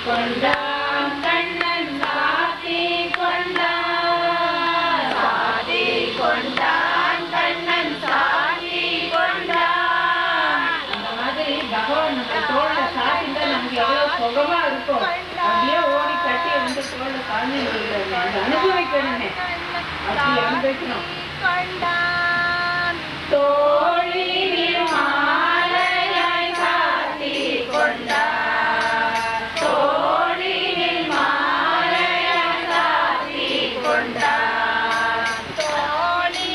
கொண்டான் கண்ணன் சாத்தி கொண்டான் சாத்தி கொண்டான் கண்ணன் சாத்தி கொண்டான். அந்த மாதிரி பகவான் நம்ம தோல்ல சாத்திட்டா நமக்கு எவ்வளவு சுகமா இருக்கும். அப்படியே ஓடி கட்டி வந்து தோல்ல சாமி அனுபவிக்கணுமே, அப்படி அனுபவிக்கணும். தோழி மாலையாய் சாத்தி கொண்டார், தோழி மாலையாய் சாத்தி கொண்டார், தோழி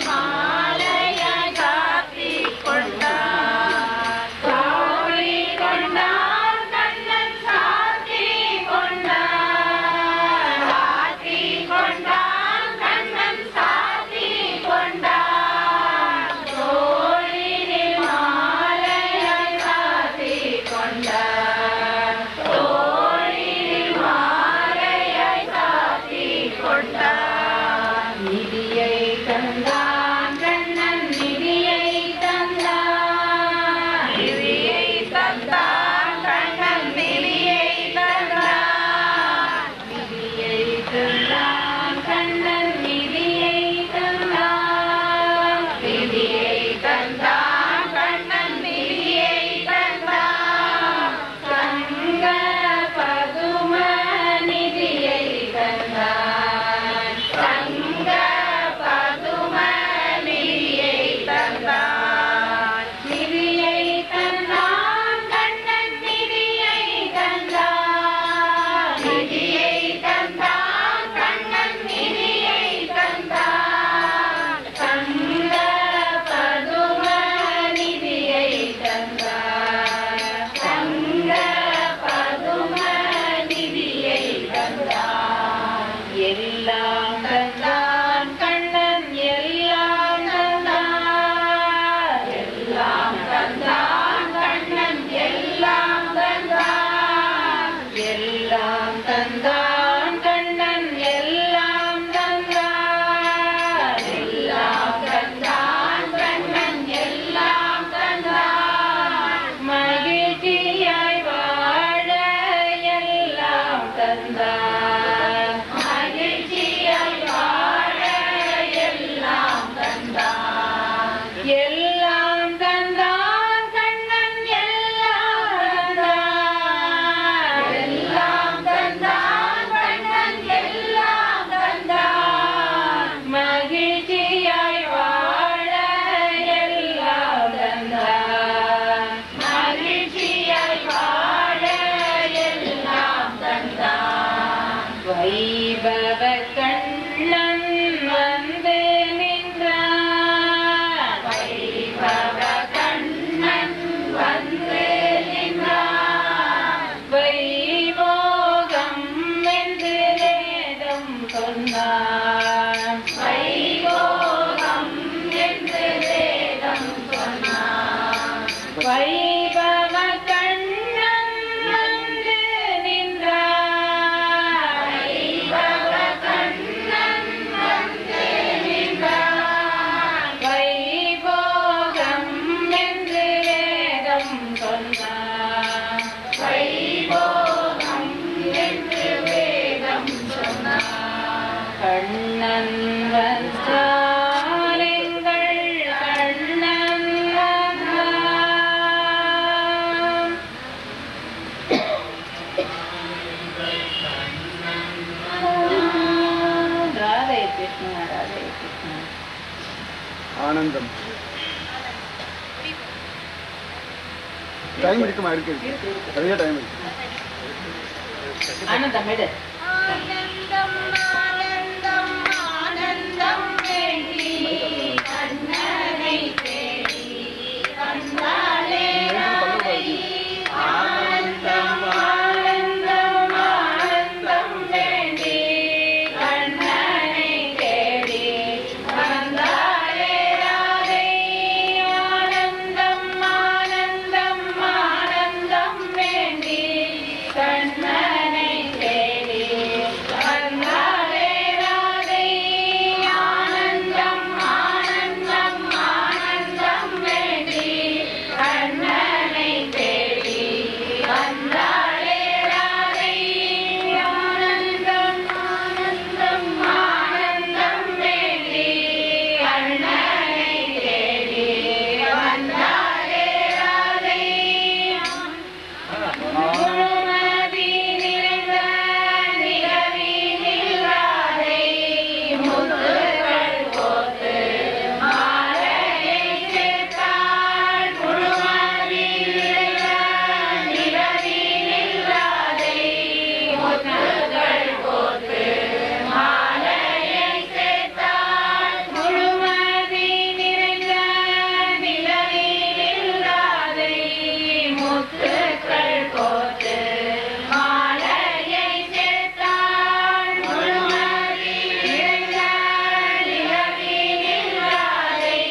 மாலையாய் சாத்தி கொண்டார். தோழி கொண்டார் கண்ணன் சாத்தி கொண்டார், சாத்தி கொண்டார் கண்ணன் சாத்தி கொண்டார். ஆனந்தம் டைம் இருக்குமா? இருக்கு, நிறைய டைம் இருக்கு. ஆனந்தம் எடு. ஆனந்தம் ஆனந்தம் ஆனந்தம் வேண்டி கண்ணனை தேடி கண்ணாலே ராதை. ஆனந்தம் ஆனந்தம் ஆனந்தம் வேண்டி கண்ணனை தேடி வந்தாலே ராதை. ஆனந்தம் ஆனந்தம் ஆனந்தம் வேண்டி கண்ணனை தேடி வந்தாலே முத்துக்கள் கோத்து மாலையை சேர்த்தாள் முழுமதி நிறைந்த நிலவினில் ராதை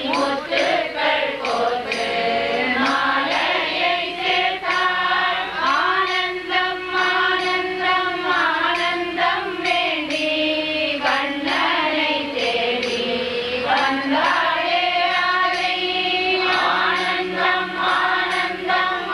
முத்துக்கள் கோத்து மாலையை சேர்த்தாள் ஆனந்தம் ஆனந்தம் ஆனந்தம் வேண்டி கண்ணனை தேடி வந்தாளே ராதை ஆனந்தம் ஆனந்தம்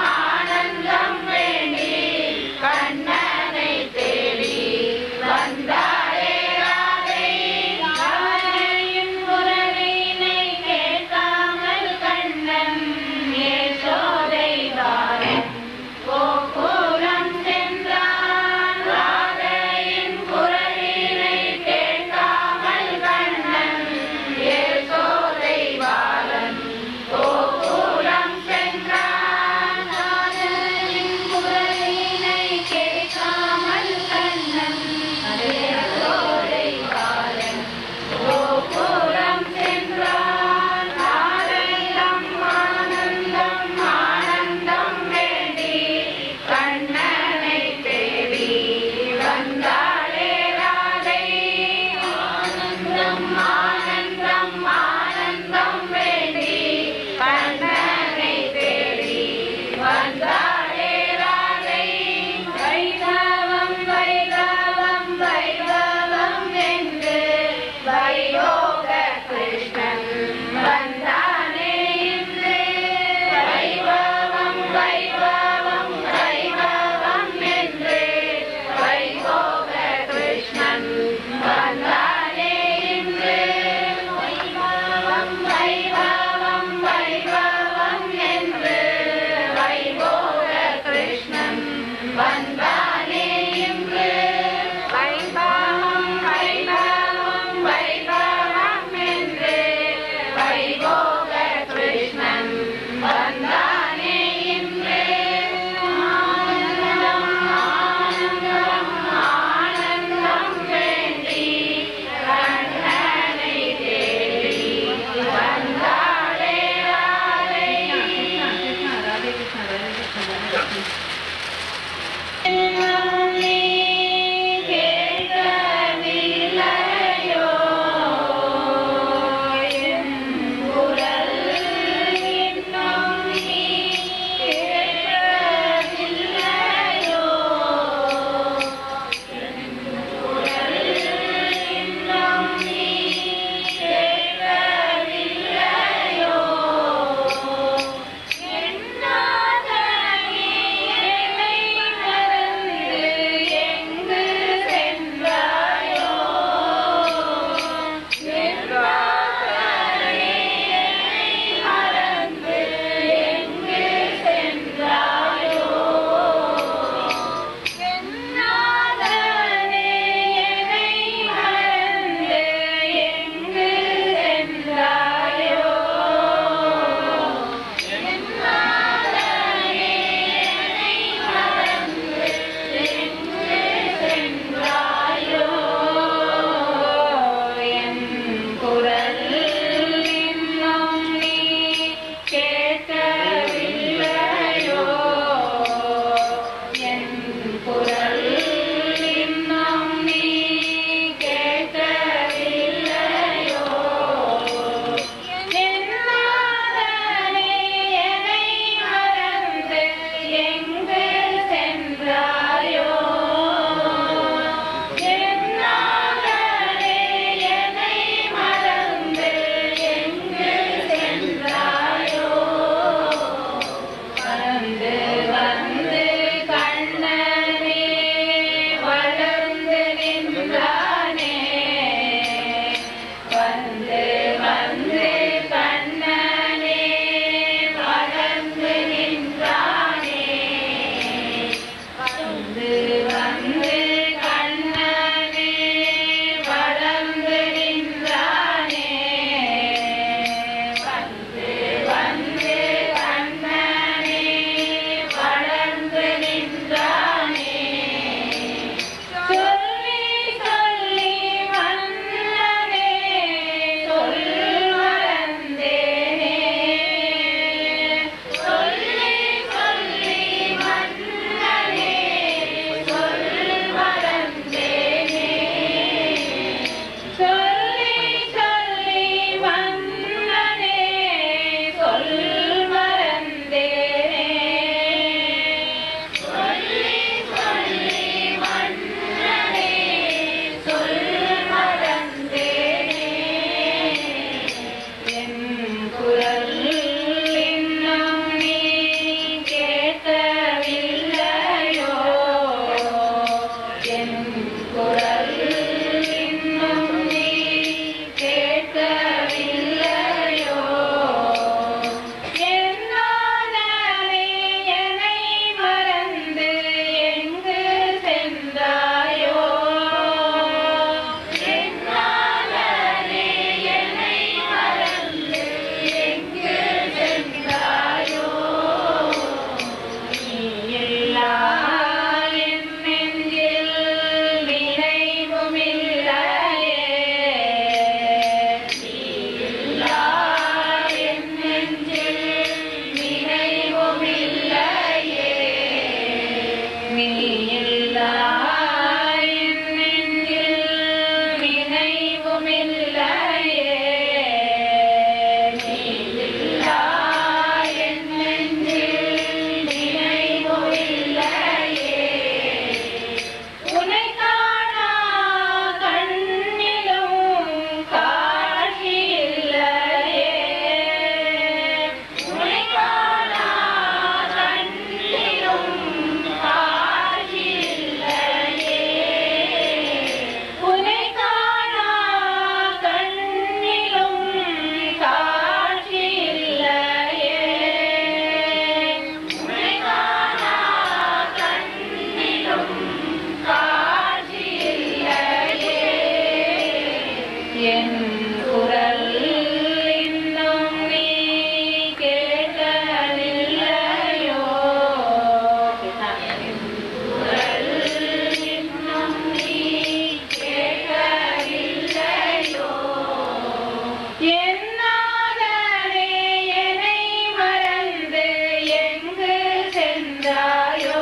சென்றாயோ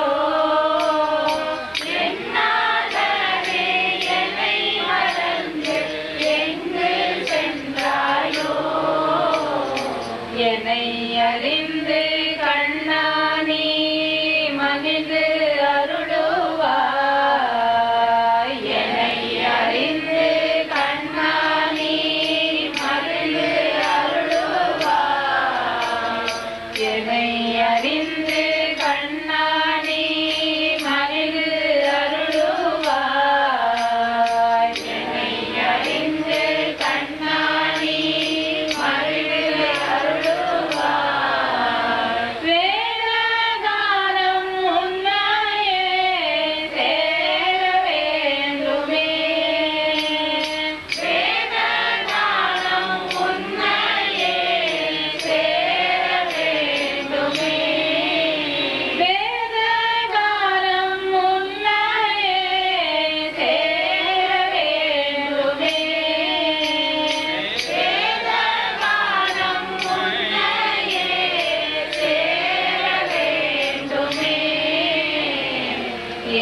என்னாதரே என்னை மறந்து எங்கு சென்றாயோ என்னை அறிந்து கண்ணா நீ மகிழ்ந்து அருளுவாய் என்னை அறிந்து கண்ணா நீ மகிழ்ந்து அருளுவாய் என்னை அறிந்து கண்ணா நீ மகிழ்ந்து அருளுவாய் என்னை அறிந்து கண்ணா நீ மகிழ்ந்து அருளுவாய் வேதகானம் உன்னையே சேர வேண்டுமே வேதகானம் உன்னையே சேர வேண்டுமே வேதகானம் உன்னையே சேர வேண்டுமே வேதகானம் உன்னையே சேர வேண்டுமே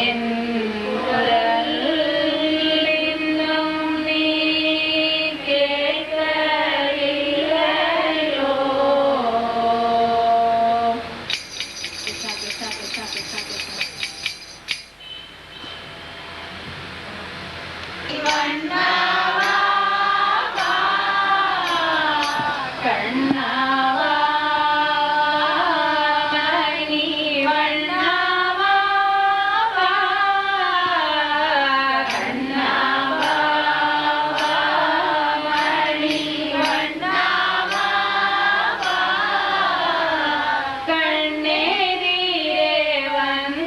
என் குரல் இன்னும் நீ கேட்கவில்லையோ வண்ணாவா கண்ணாவா மணி வண்ணாவா கண்ணாவா மணி வண்ணாவா கண்ணெதிரே வந்த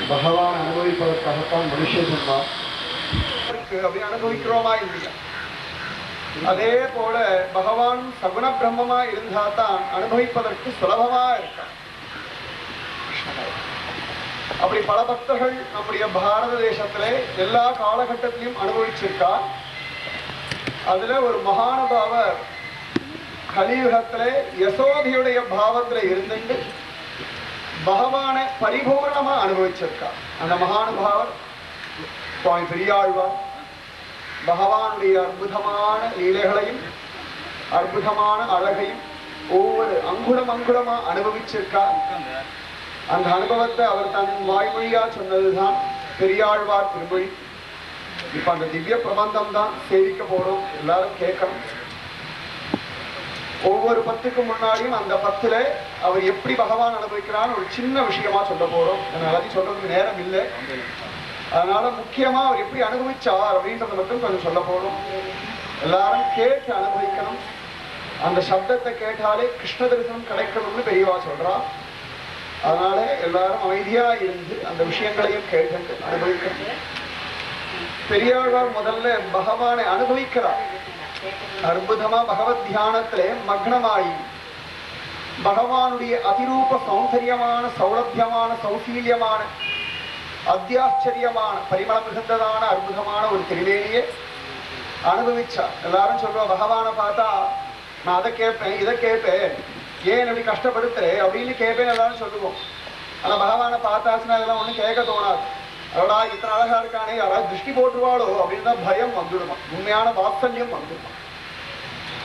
பகவான் அனுபவிப்பதற்காகத்தான் மனுஷ ஜென்மா அப்படின்னு அனுபவிக்கிறோமா இல்லையா? அதே போல பகவான் சகுண பிரம்மமா இருந்தா தான் அனுபவிப்பதற்கு சுலபமா இருக்கான். அப்படி பல பக்தர்கள் நம்முடைய பாரத தேசத்திலே எல்லா காலகட்டத்திலையும் அனுபவிச்சிருக்கா. அதுல ஒரு மகானுபாவர் கலியுகத்திலே யசோதையுடைய பாவத்துல இருந்துட்டு பகவானை பரிபூர்ணமா அனுபவிச்சிருக்கா. அந்த மகானுபாவர் சுவாமி பெரியாழ்வார் பகவானுடைய அற்புதமான லீலைகளையும் அற்புதமான அழகையும் ஒவ்வொரு அங்குலமா அனுபவிச்சிருக்கார். அந்த அனுபவத்தை அவர் தன் வாய்மொழியா சொன்னதுதான் பெரியாழ்வார் திருமொழி. இப்ப அந்த திவ்ய பிரபந்தம் தான் சேவிக்க போறோம், எல்லாரும் கேட்கணும். ஒவ்வொரு பத்துக்கு முன்னாடியும் அந்த பத்துல அவர் எப்படி பகவான் அனுபவிக்கிறான்னு ஒரு சின்ன விஷயமா சொல்ல போறோம். எல்லாத்தையும் சொல்றதுக்கு நேரம் இல்லை. அதனால முக்கியமா அவர் எப்படி அனுபவிச்சார் அப்படின்றத மட்டும் கொஞ்சம் சொல்ல போறோம். எல்லாரும் கேட்டு அனுபவிக்கணும். அந்த சப்தத்தை கேட்டாலே கிருஷ்ண தரிசனம் கிடைக்கணும்னு பெரியவா சொல்றா. அதனால எல்லாரும் அமைதியா இருந்து அந்த விஷயங்களையும் கேட்டு அனுபவிக்கணும். பெரியாழ்வார் முதல்ல பகவானை அனுபவிக்கிறார். அற்புதமா பகவத் தியானத்திலே மக்னமாயி பகவானுடைய அதிரூப சௌந்தரியமான சௌலபியமான சௌசீல்யமான அத்தியாச்சரியமான பரிமள மிகுந்ததான அற்புதமான ஒரு திருவேணியை அனுபவிச்சா. எல்லாரும் சொல்லுவா, பகவானை பார்த்தா நான் அதை கேட்பேன் இதை கேட்பேன், ஏன் இப்படி கஷ்டப்படுத்துறேன் அப்படின்னு கேட்பேன் எல்லாரும் சொல்லுவோம். ஆனா பகவானை பார்த்தாச்சுன்னா இதெல்லாம் ஒண்ணும் கேட்க தோணாது. அதோடா இத்தனை அழகா இருக்கானே யாராவது திருஷ்டி போட்டுருவாளோ அப்படின்னு தான் பயம் வந்துடுமா, உண்மையான வாத்சல்யம் வந்துடுமா.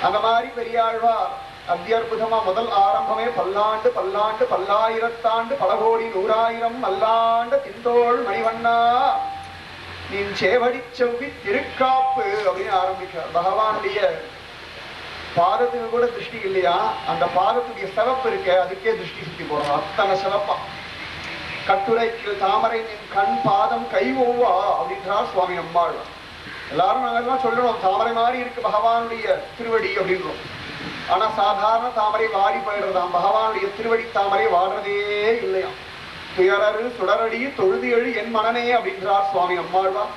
அந்த மாதிரி பெரியாழ்வார் அத்தியற்புதமா முதல் ஆரம்பமே பல்லாண்டு பல்லாண்டு பல்லாயிரத்தாண்டு பல கோடி நூறாயிரம் மல்லாண்டு திந்தோள் மணிவண்ணா நீ சேவடி செவ்வி திருக்காப்பு அப்படின்னு ஆரம்பிக்கிறார். பகவானுடைய பாதத்துக்கு கூட திருஷ்டி இல்லையா, அந்த பாதத்துடைய சிவப்பு இருக்க அதுக்கே திருஷ்டி சுத்தி போறோம். அத்தனை சிவப்பா. கட்டுரைக்கு தாமரை நின் கண் பாதம் கை ஒவ்வா அப்படின்றார் சுவாமி நம்மாழ்வார். எல்லாரும் நாங்கெல்லாம் சொல்லணும் தாமரை மாதிரி இருக்கு பகவானுடைய திருவடி அப்படின்றோம். ஆனா சாதாரண தாமரை வாடி போயிடுறதாம், பகவானுடைய திருவடி தாமரை வாடுறதே இல்லையா. துயரரு சுடரடி தொழுது எழு என் மனனே அப்படின்றார் சுவாமி நம்மாழ்வார்.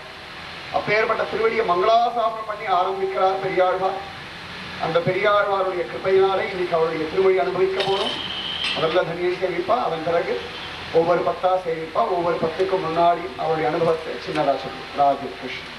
அப்பேற்பட்ட திருவடியை மங்களாசாசனம் பண்ணி ஆரம்பிக்கிறார் பெரியாழ்வார். அந்த பெரியாழ்வாருடைய கிருப்பையினாலே இன்னைக்கு அவருடைய திருவடி அனுபவிக்க போறோம். முதல்ல தனியை சேவிப்பா, அதன் பிறகு ஒவ்வொரு பத்தா சேவிப்பா. ஒவ்வொரு பத்துக்கு முன்னாடியும் அவருடைய அனுபவத்தை சின்னதா சொல்லும். ராஜே கிருஷ்ணன்.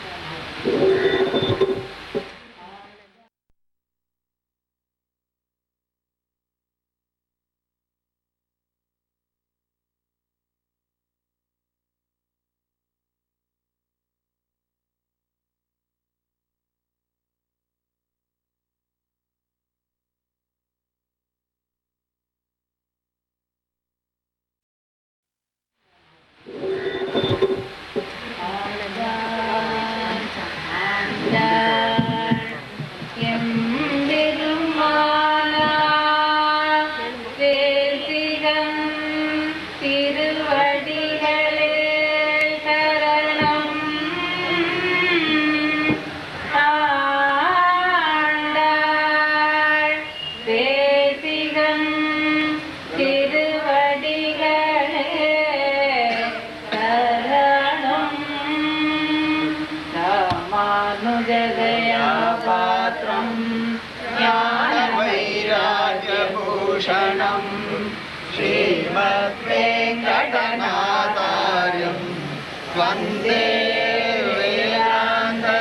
श्रीमद्वेङ्कटनाथार्यं वन्दे वेदान्तदेशिकं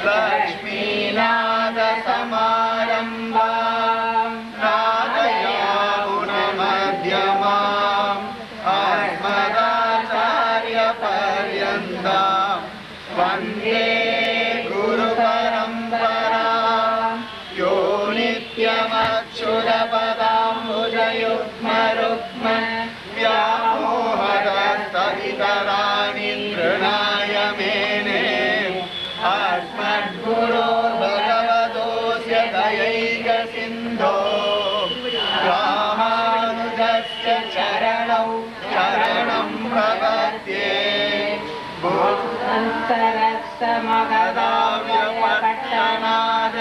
लक्ष्मीनाथसमारम्भां नाथयामुनमध्यमाम् अस्मदाचार्यपर्यन्तां वन्दे गुरुपरम्परां यो नित्यमच्युतपदाम्बुजयुग्मरुक्म व्यामोहदस्तदितराणि तृणाय मेने अस्मद्गुरोर्भगवतोऽस्य दयैकसिन्धो रामानुजस्य चरणौ शरणं प्रपद्ये भूतन्तरस्तमगदाव्यपट्टनाद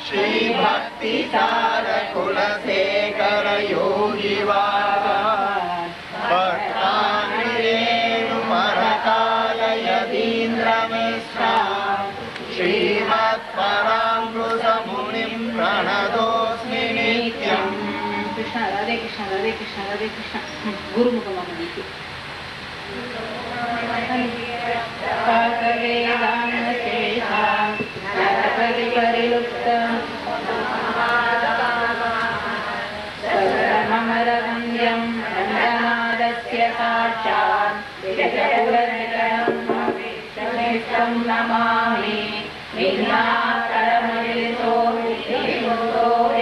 श्रीभक्तिसारकुलशेखर योगिवारा ஹரே கிருஷ்ணா. குருமுகமா மதிக்கு மமரவந்தியம் ரங்கநாதஸ்ய சாட்சாத் விஷ்ணம் நமாமி விநாகரமதிசோ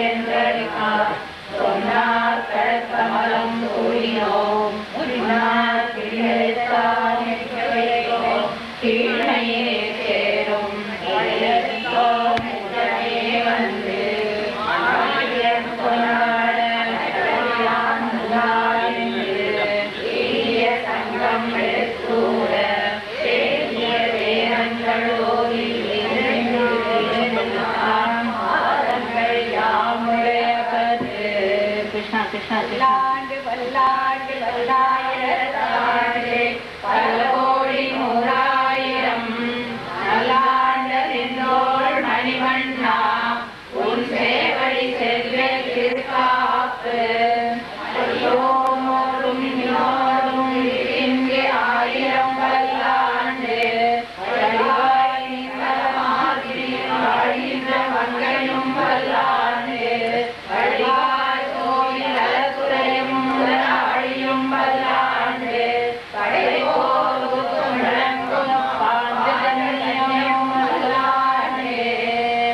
என்றடிக்கார் சொன்னார் கமலம் சூரியோம் முன்னார் கீழையே சேரும் வந்து சங்கம் எடுத்தூர கிருஷ்ணா கிருஷ்ணா வல்லாண்டு வல்லாண்டு வல்லாயிரத்தாண்டு பல கோடி நூறாயிரம் நல்லாண்ட நின்றோள் மணிவண்ணா உன் சேவடி செல்வெற்கு காப்பு ஐயோமோடும் இன்னோடும் இங்கே ஆயிரம் வல்லாண்டு வடிவாய் மாதிரி வாழ்கின்ற மங்கையும் வல்லாண்டு வடிவாய் கோயில் அலகுறையும் அழியும் வல்லாண்டு படைப்போருக்கும் விளங்கும் பாண்டு தன்யம் வல்லாண்டு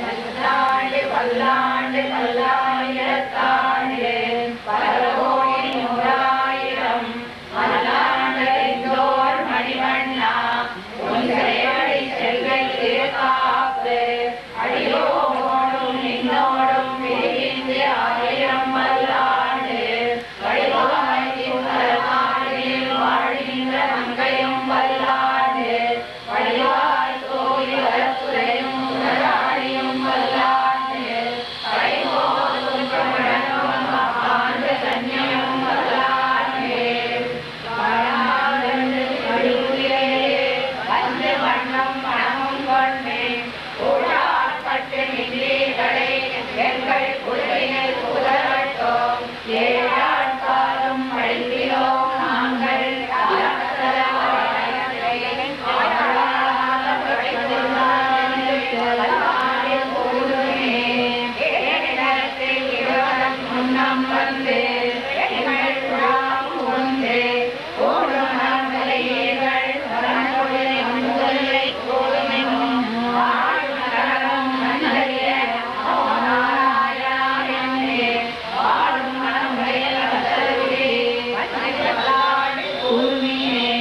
வல்லாண்டு வல்லாண்டு வல்லாயிரத்தாண்டு பல கோடி நூறாயிரம் மல்லாண்டோர் மணிவண்ணா உன் சேவடி செல்வெற்கு காப்பு அடியோடும் நின்னோடும் விரிந்து ஆயிரம் வல்லாண்டு வடிவாய் சுந்தரமாடியில் வாழ்கின்ற மங்கையும் வல்லாண்டு வடிவாய் கோயில் வரப்புரையும் முதலாளியும் வல்லாண்டு படைபோதும் பிரமணனும் ஆண்டு கன்னியும் வல்லாண்டு வந்து வண்ணம் பணமும் கொண்டேன் ஊழாற்பட்டு நின்றீர்களே எங்கள் குழுவினர் புகழட்டோம் ஏழாள் காலம் அழிந்திலோம் நாங்கள் முன்னம் வந்து எங்கள் குழாம் உண்டே ஓடும் நாங்கள் முதலை கோடுமெனும் ஆடும் நகரம் நன்னறிய நாராயணனே ஆடும் மனமுறையில் வசருவே கூர்மியே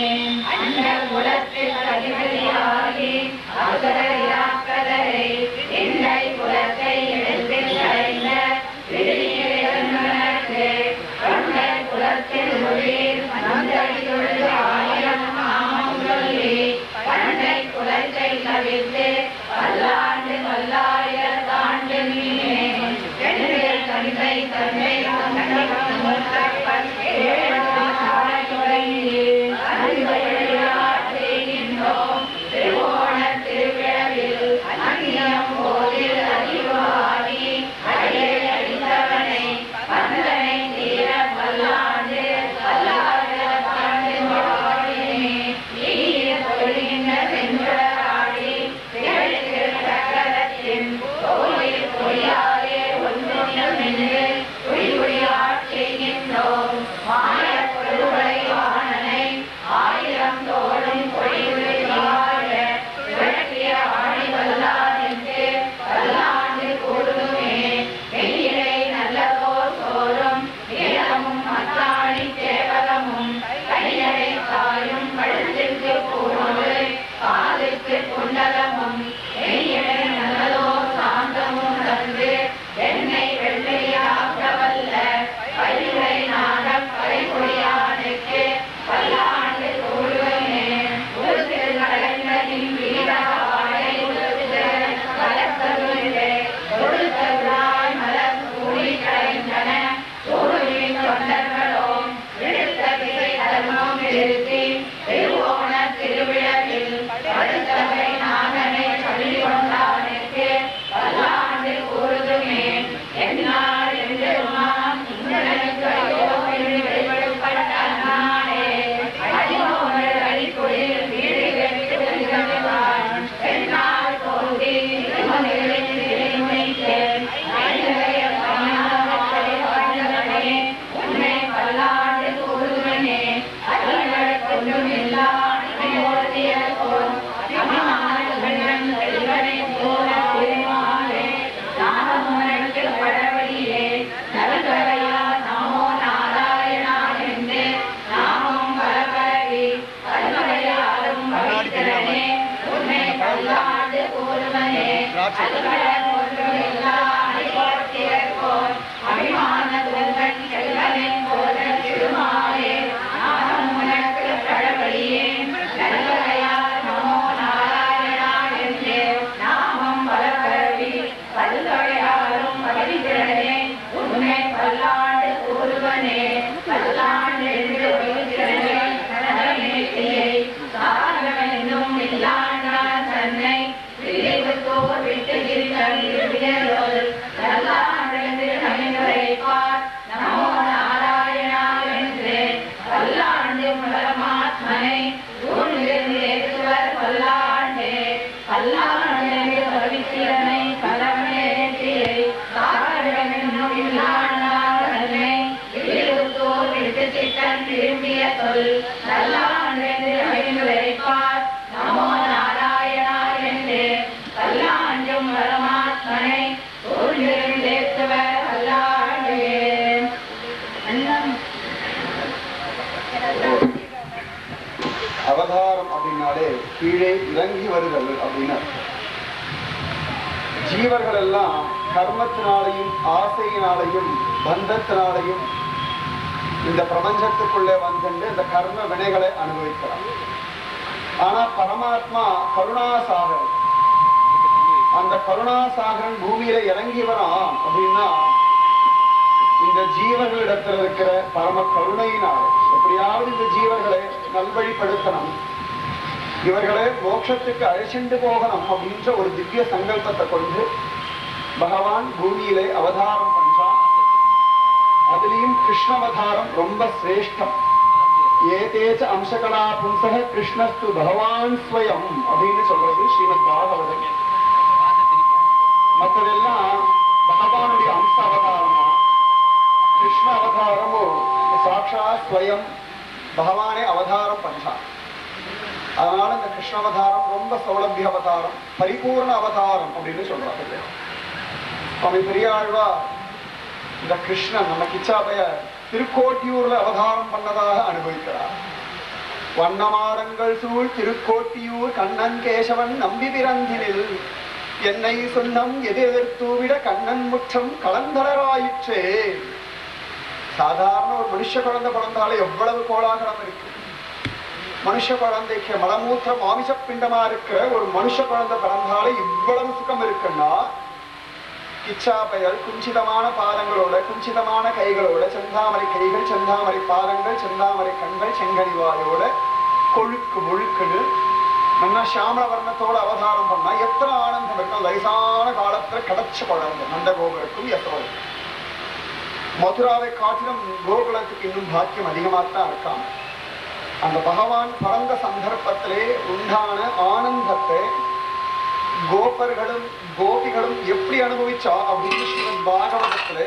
அண்ட குலத்தில் அதிபதியாகி அசுரரியாக்கதரை எந்தை குலத்தை எடுத்தில் கலைந்த குலத்தில் உள்ளீர் மந்தடி தொழுது ஆயிரம் நாமம் சொல்லி பண்டை குலத்தை தவிர்த்து பல்லாண்டு பல்லாயிரத்தாண்டு நீனே தந்தை தந்தை தொடங்கி திருவோண திருவிழா அவதாரம் அப்படின்னாலே கீழே இறங்கி வருதல் அப்படின்னு. ஜீவர்கள் எல்லாம் கர்மத்தினாலையும் ஆசையினாலையும் பந்தத்தினாலையும் இந்த பிரபஞ்சத்துக்குள்ளே வந்து இந்த கர்ம வினைகளை அனுபவிக்கிறார். ஆனா பரமாத்மா கருணாசாகரன். அந்த கருணாசாகரன் பூமியில இறங்கி வரான் அப்படின்னா இந்த ஜீவர்களிடத்தில் இருக்கிற பரம கருணையினால் எப்படியாவது இந்த ஜீவர்களை நல்வழிப்படுத்தணும், இவர்களை மோட்சத்துக்கு அழைச்சிட்டு போகணும் அப்படின்ற ஒரு திவ்ய சங்கல்பத்தை கொண்டு பகவான் பூமியிலே அவதாரம் பண்றான். அதுலயும் கிருஷ்ணவதாரம் ரொம்ப சிரேஷ்டம். ஏதேச்ச அம்சகலா பும்சக கிருஷ்ணஸ்து பகவான் ஸ்வயம் அப்படின்னு சொல்றது ஸ்ரீமத் பாகவதம். மற்றதெல்லாம் பகவானுடைய அம்ச அவதாரமா, கிருஷ்ண அவதாரமும் சாட்சா ஸ்வயம் பகவானே அவதாரம் பண்றான். அதனால இந்த கிருஷ்ண அவதாரம் ரொம்ப சௌலபிய அவதாரம், பரிபூர்ண அவதாரம் அப்படின்னு சொல்றாங்க. சுவாமி பெரியாழ்வா இந்த கிருஷ்ணன் நம்ம கிச்சாபைய திருக்கோட்டியூர்ல அவதாரம் பண்ணதாக அனுபவிக்கிறார். வண்ணமாடங்கள் சூழ் திருக்கோட்டியூர் கண்ணன் கேசவன் நம்பி பிறந்தினில் என்னை சொன்னம் எதிர்த்தூவிட கண்ணன் முற்றம் கலந்தளராயிற்றே. சாதாரண ஒரு மனுஷ குழந்தை பிறந்தாலே எவ்வளவு கோலாகலம் இருக்கு. மனுஷ குழந்தைக்கு மலமூத்திர மாமிச பிண்டமா இருக்கிற ஒரு மனுஷ குழந்தை பிறந்தாலே இவ்வளவு சுகம் இருக்குன்னா, கிச்சாப்பையல் குஞ்சிதமான பாதங்களோட குஞ்சிதமான கைகளோட செந்தாமரை கைகள் செந்தாமரை பாதங்கள் செந்தாமரை கண்கள் செங்கனிவாயோட கொழுக்கு முழுக்குன்னு நல்லா சாமல வர்ணத்தோட அவதாரம் பண்ணா எத்தனை ஆனந்தம் இருக்கும். வயசான காலத்துல கிடைச்ச குழந்தை நந்தகோபுரக்கும் யசோதைக்கும். மதுராவை காட்டிலும் கோகுலத்துக்கு இன்னும் பாக்கியம் அதிகமாகத்தான் இருக்கான். அந்த பகவான் பிறந்த சந்தர்ப்பத்திலே உண்டான ஆனந்தத்தை கோபர்களும் கோபிகளும் எப்படி அனுபவிச்சா அப்படின்னு ஸ்ரீமத் பாகவதத்திலே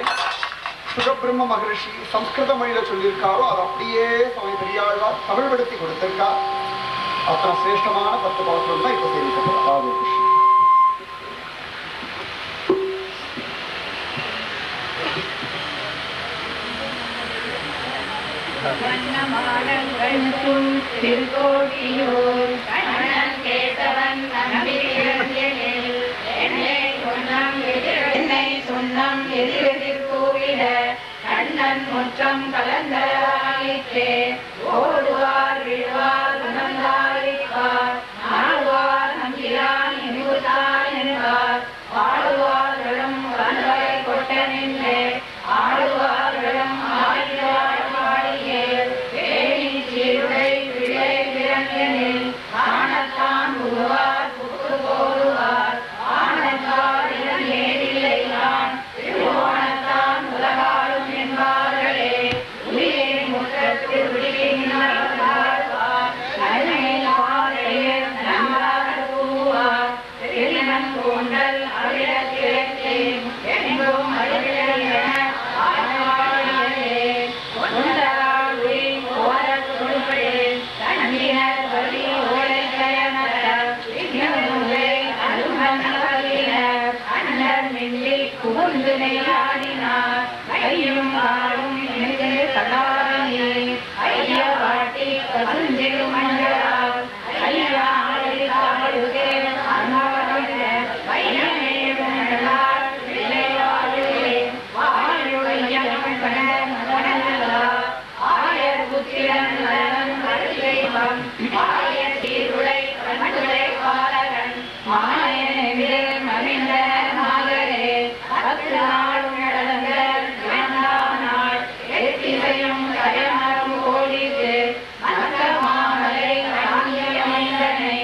சுகபிரம்ம மகரிஷி சம்ஸ்கிருத மொழியில சொல்லியிருக்காரோ அதை அப்படியே சுவாமி பெரியாழ்வார் தமிழ்படுத்தி கொடுத்திருக்கா. அத்தனை சிரேஷ்டமான 10 பாசுரம் தான் இப்ப சேவிக்கப்படும். திருக்கோட்டியூர் கண்ணன் கேசவன் நம்பி பிறந்தினில் என்னை சொன்னம் எதிரெதிர் கூவிட கண்ணன் முற்றம் கலந்தராயிற்றே. ஓடுவார் விழுவார் உணர்ந்தாரிப்பார் நாடுவார் நம்பியான் இனிவுதான் என்பார். ஆடுவார்களும் கண்களை கொட்ட நின்றே ஆடுவார்களும் ஆடியே வேணி சீருடை விளை விரங்கனில் ஆனத்தான் புகுவார் புக்கு போடுவார். ஆனத்தால் ஏறில்லைதான் திருவோணத்தான் உலகாலும் என்பார்களே. உயிரை முற்றத்தில் விடுகின்றார் நம்பார் திருமன் கூண்டல் அவிடத்திலே என்றும் ஆடினார் ஐயும் ஆடும் ஐயா வாட்டி பசுஞ்சிலும் மஞ்சளால் ஐயா ஆடுதே பையனை சூத்திரன் நலன் மறுதெய்வம் மாய சீருடை கண்ணுடை பாலகன் மாயனெதிரே மகிழ்ந்த மாதரே 10 நாளும் நடந்த இரண்டாம் நாள் எத்திசையும் கயமரம் கோடித்து மந்த மாமலை காங்கியமைந்தனை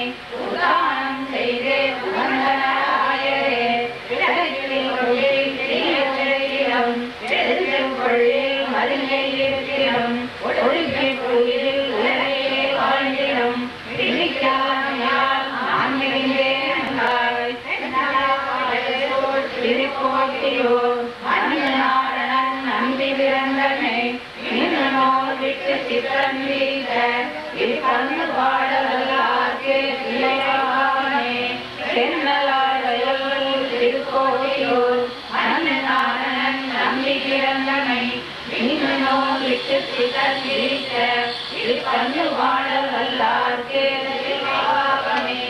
உதானம் செய்து உகந்தனாயரே இடத்தில் கொள்ளில் தீயச்செய்திடம் எடுத்துக் கொள்ளில் மருங்கை இருக்கிறோம் ஒழுங்கி புயலில் உலகையே வாழ்ந்திடும் பிடிக்காமையால் நான் மிகுந்தேன் திருக்கோட்டியோர் மன்னனாரணன் நம்பி பிறந்தனை நின்னோர் விட்டு சித்தம் வீச இப்பந்து பாடலார்க்கே இளையானே தென்னலாடையோர் திருக்கோட்டியோர் மன்னனாரணன் நம்பி பிறந்தனை நின்னோர் விட்டு சித்தம் வீச இப்பந்து பாடலார்க்கே இளையானே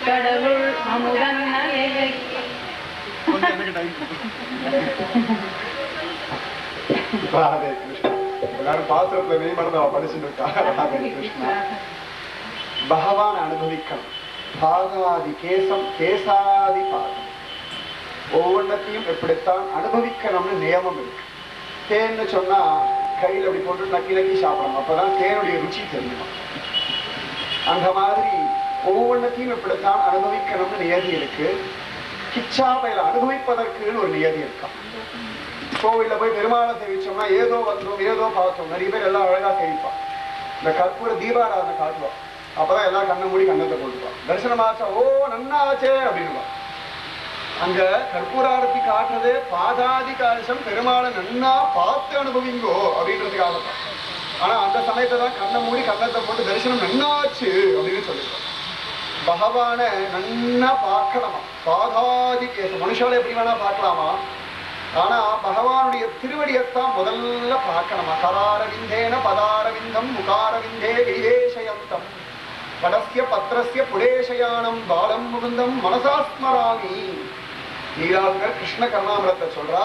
கடவுள் அமுதன் ராதே கிருஷ்ணா. எல்லாரும் பாத்திரத்துல நெய் மறந்து படிச்சுட்டு இருக்கா. ராதே கிருஷ்ணா. பகவான் அனுபவிக்கணும். பாகாதி கேசம் கேசாதி பாகம் ஒவ்வொன்றத்தையும் எப்படித்தான் அனுபவிக்கணும்னு நியமம் இருக்கு. தேன்னு சொன்னா கையில் அப்படி போட்டு நக்கி நக்கி சாப்பிடணும். அப்பதான் தேனுடைய ருச்சி தெரியுமா. அந்த மாதிரி ஒவ்வொன்றத்தையும் இப்படித்தான் அனுபவிக்கணும்னு நியதி இருக்கு. கிச்சாபையில அனுபவிப்பதற்குன்னு ஒரு நியதி இருக்கான். கோவில்ல போய் பெருமாளை சேவிச்சோம்னா ஏதோ வந்தோம் ஏதோ பார்த்தோம். நிறைய பேர் எல்லாம் அழகா சேவிப்பான். இந்த கற்பூர தீபாராதனை காட்டுவான். அப்பதான் எல்லாம் கண்ணை மூடி கண்ணத்தை போட்டுப்பான். தரிசனமாச்சா ஓ நன்னாச்சே அப்படின்னுவான். அங்க கற்பூராரத்தி காட்டுறதே பாதாதி காலசம் பெருமாளை நன்னா பார்த்து அனுபவிங்கோ அப்படின்றதுக்காகத்தான். ஆனா அந்த சமயத்தை தான் கண்ணை மூடி கண்ணத்தை போட்டு தரிசனம் நன்னாச்சு அப்படின்னு சொல்லிடுவான். பகவான நன்னா பார்க்கலாமா. பாதாதி கேசம் மனுஷால எப்படி வேணா பார்க்கலாமா. ஆனா பகவானுடைய திருவடியத்தான் முதல்ல பார்க்கணுமா. கராரவிந்தேன பதாரவிந்தம் முகாரவிந்தே கிரிவேஷயந்தம் படஸ்ய பத்ரஸ்ய புரேஷயானம் பாலம் முகுந்தம் மனசாஸ்மராமி. நீராசர் கிருஷ்ண கர்ணாமிரத்தை சொல்றா.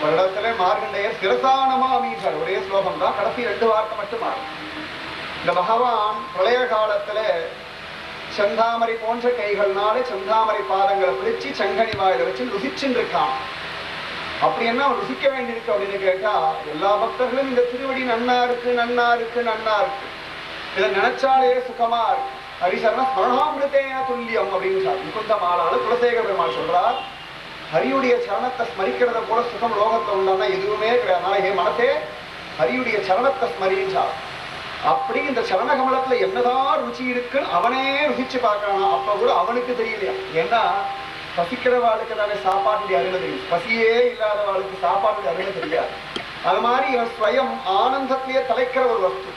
ஒரு இடத்துல மார்கண்டேயர் சிரசானமாமீசர் ஒரே ஸ்லோகம் தான். கடைசி 2 வார்த்தை மட்டும் மாறும். இந்த பகவான் பிரளய காலத்துல செந்தாமரை போன்ற கைகள்னால செந்தாமரை பாதங்களை பிடிச்சு செங்கனி வாயில வச்சு ருசிச்சுட்டு இருக்கான். அப்படி என்ன அவன் ருசிக்க வேண்டியிருக்கு அப்படின்னு கேட்டா எல்லா பக்தர்களும் இந்த திருவடி நன்னா இருக்கு நன்னா இருக்கு நன்னா இருக்கு இதை நினைச்சாலே சுகமா இருக்கு. ஹரிசரண ஸ்மரணாமிருத்தேன துல்லியம் அப்படின்னு முகுந்த மாலால குலசேகர பெருமாள் சொல்றார். ஹரியுடைய சரணத்தை ஸ்மரிக்கிறத போல சுகம் லோகத்தை உண்டானா எதுவுமே கிடையாது. ஹே மனசே ஹரியுடைய சரணத்தை ஸ்மரிச்சார். அப்படி இந்த சரண கமலத்துல என்னதான் ருச்சி இருக்குன்னு அவனே ருசிச்சு பார்க்கறானா. அப்ப கூட அவனுக்கு தெரியலையா. ஏன்னா பசிக்கிறவாளுக்கு தானே சாப்பாட்டுடைய அருமை தெரியும். பசியே இல்லாதவாளுக்கு சாப்பாட்டுடைய அருமை தெரியாது. அது மாதிரி இவன் ஸ்வயம் ஆனந்தத்திலேயே தலைக்கிற ஒரு வஸ்து.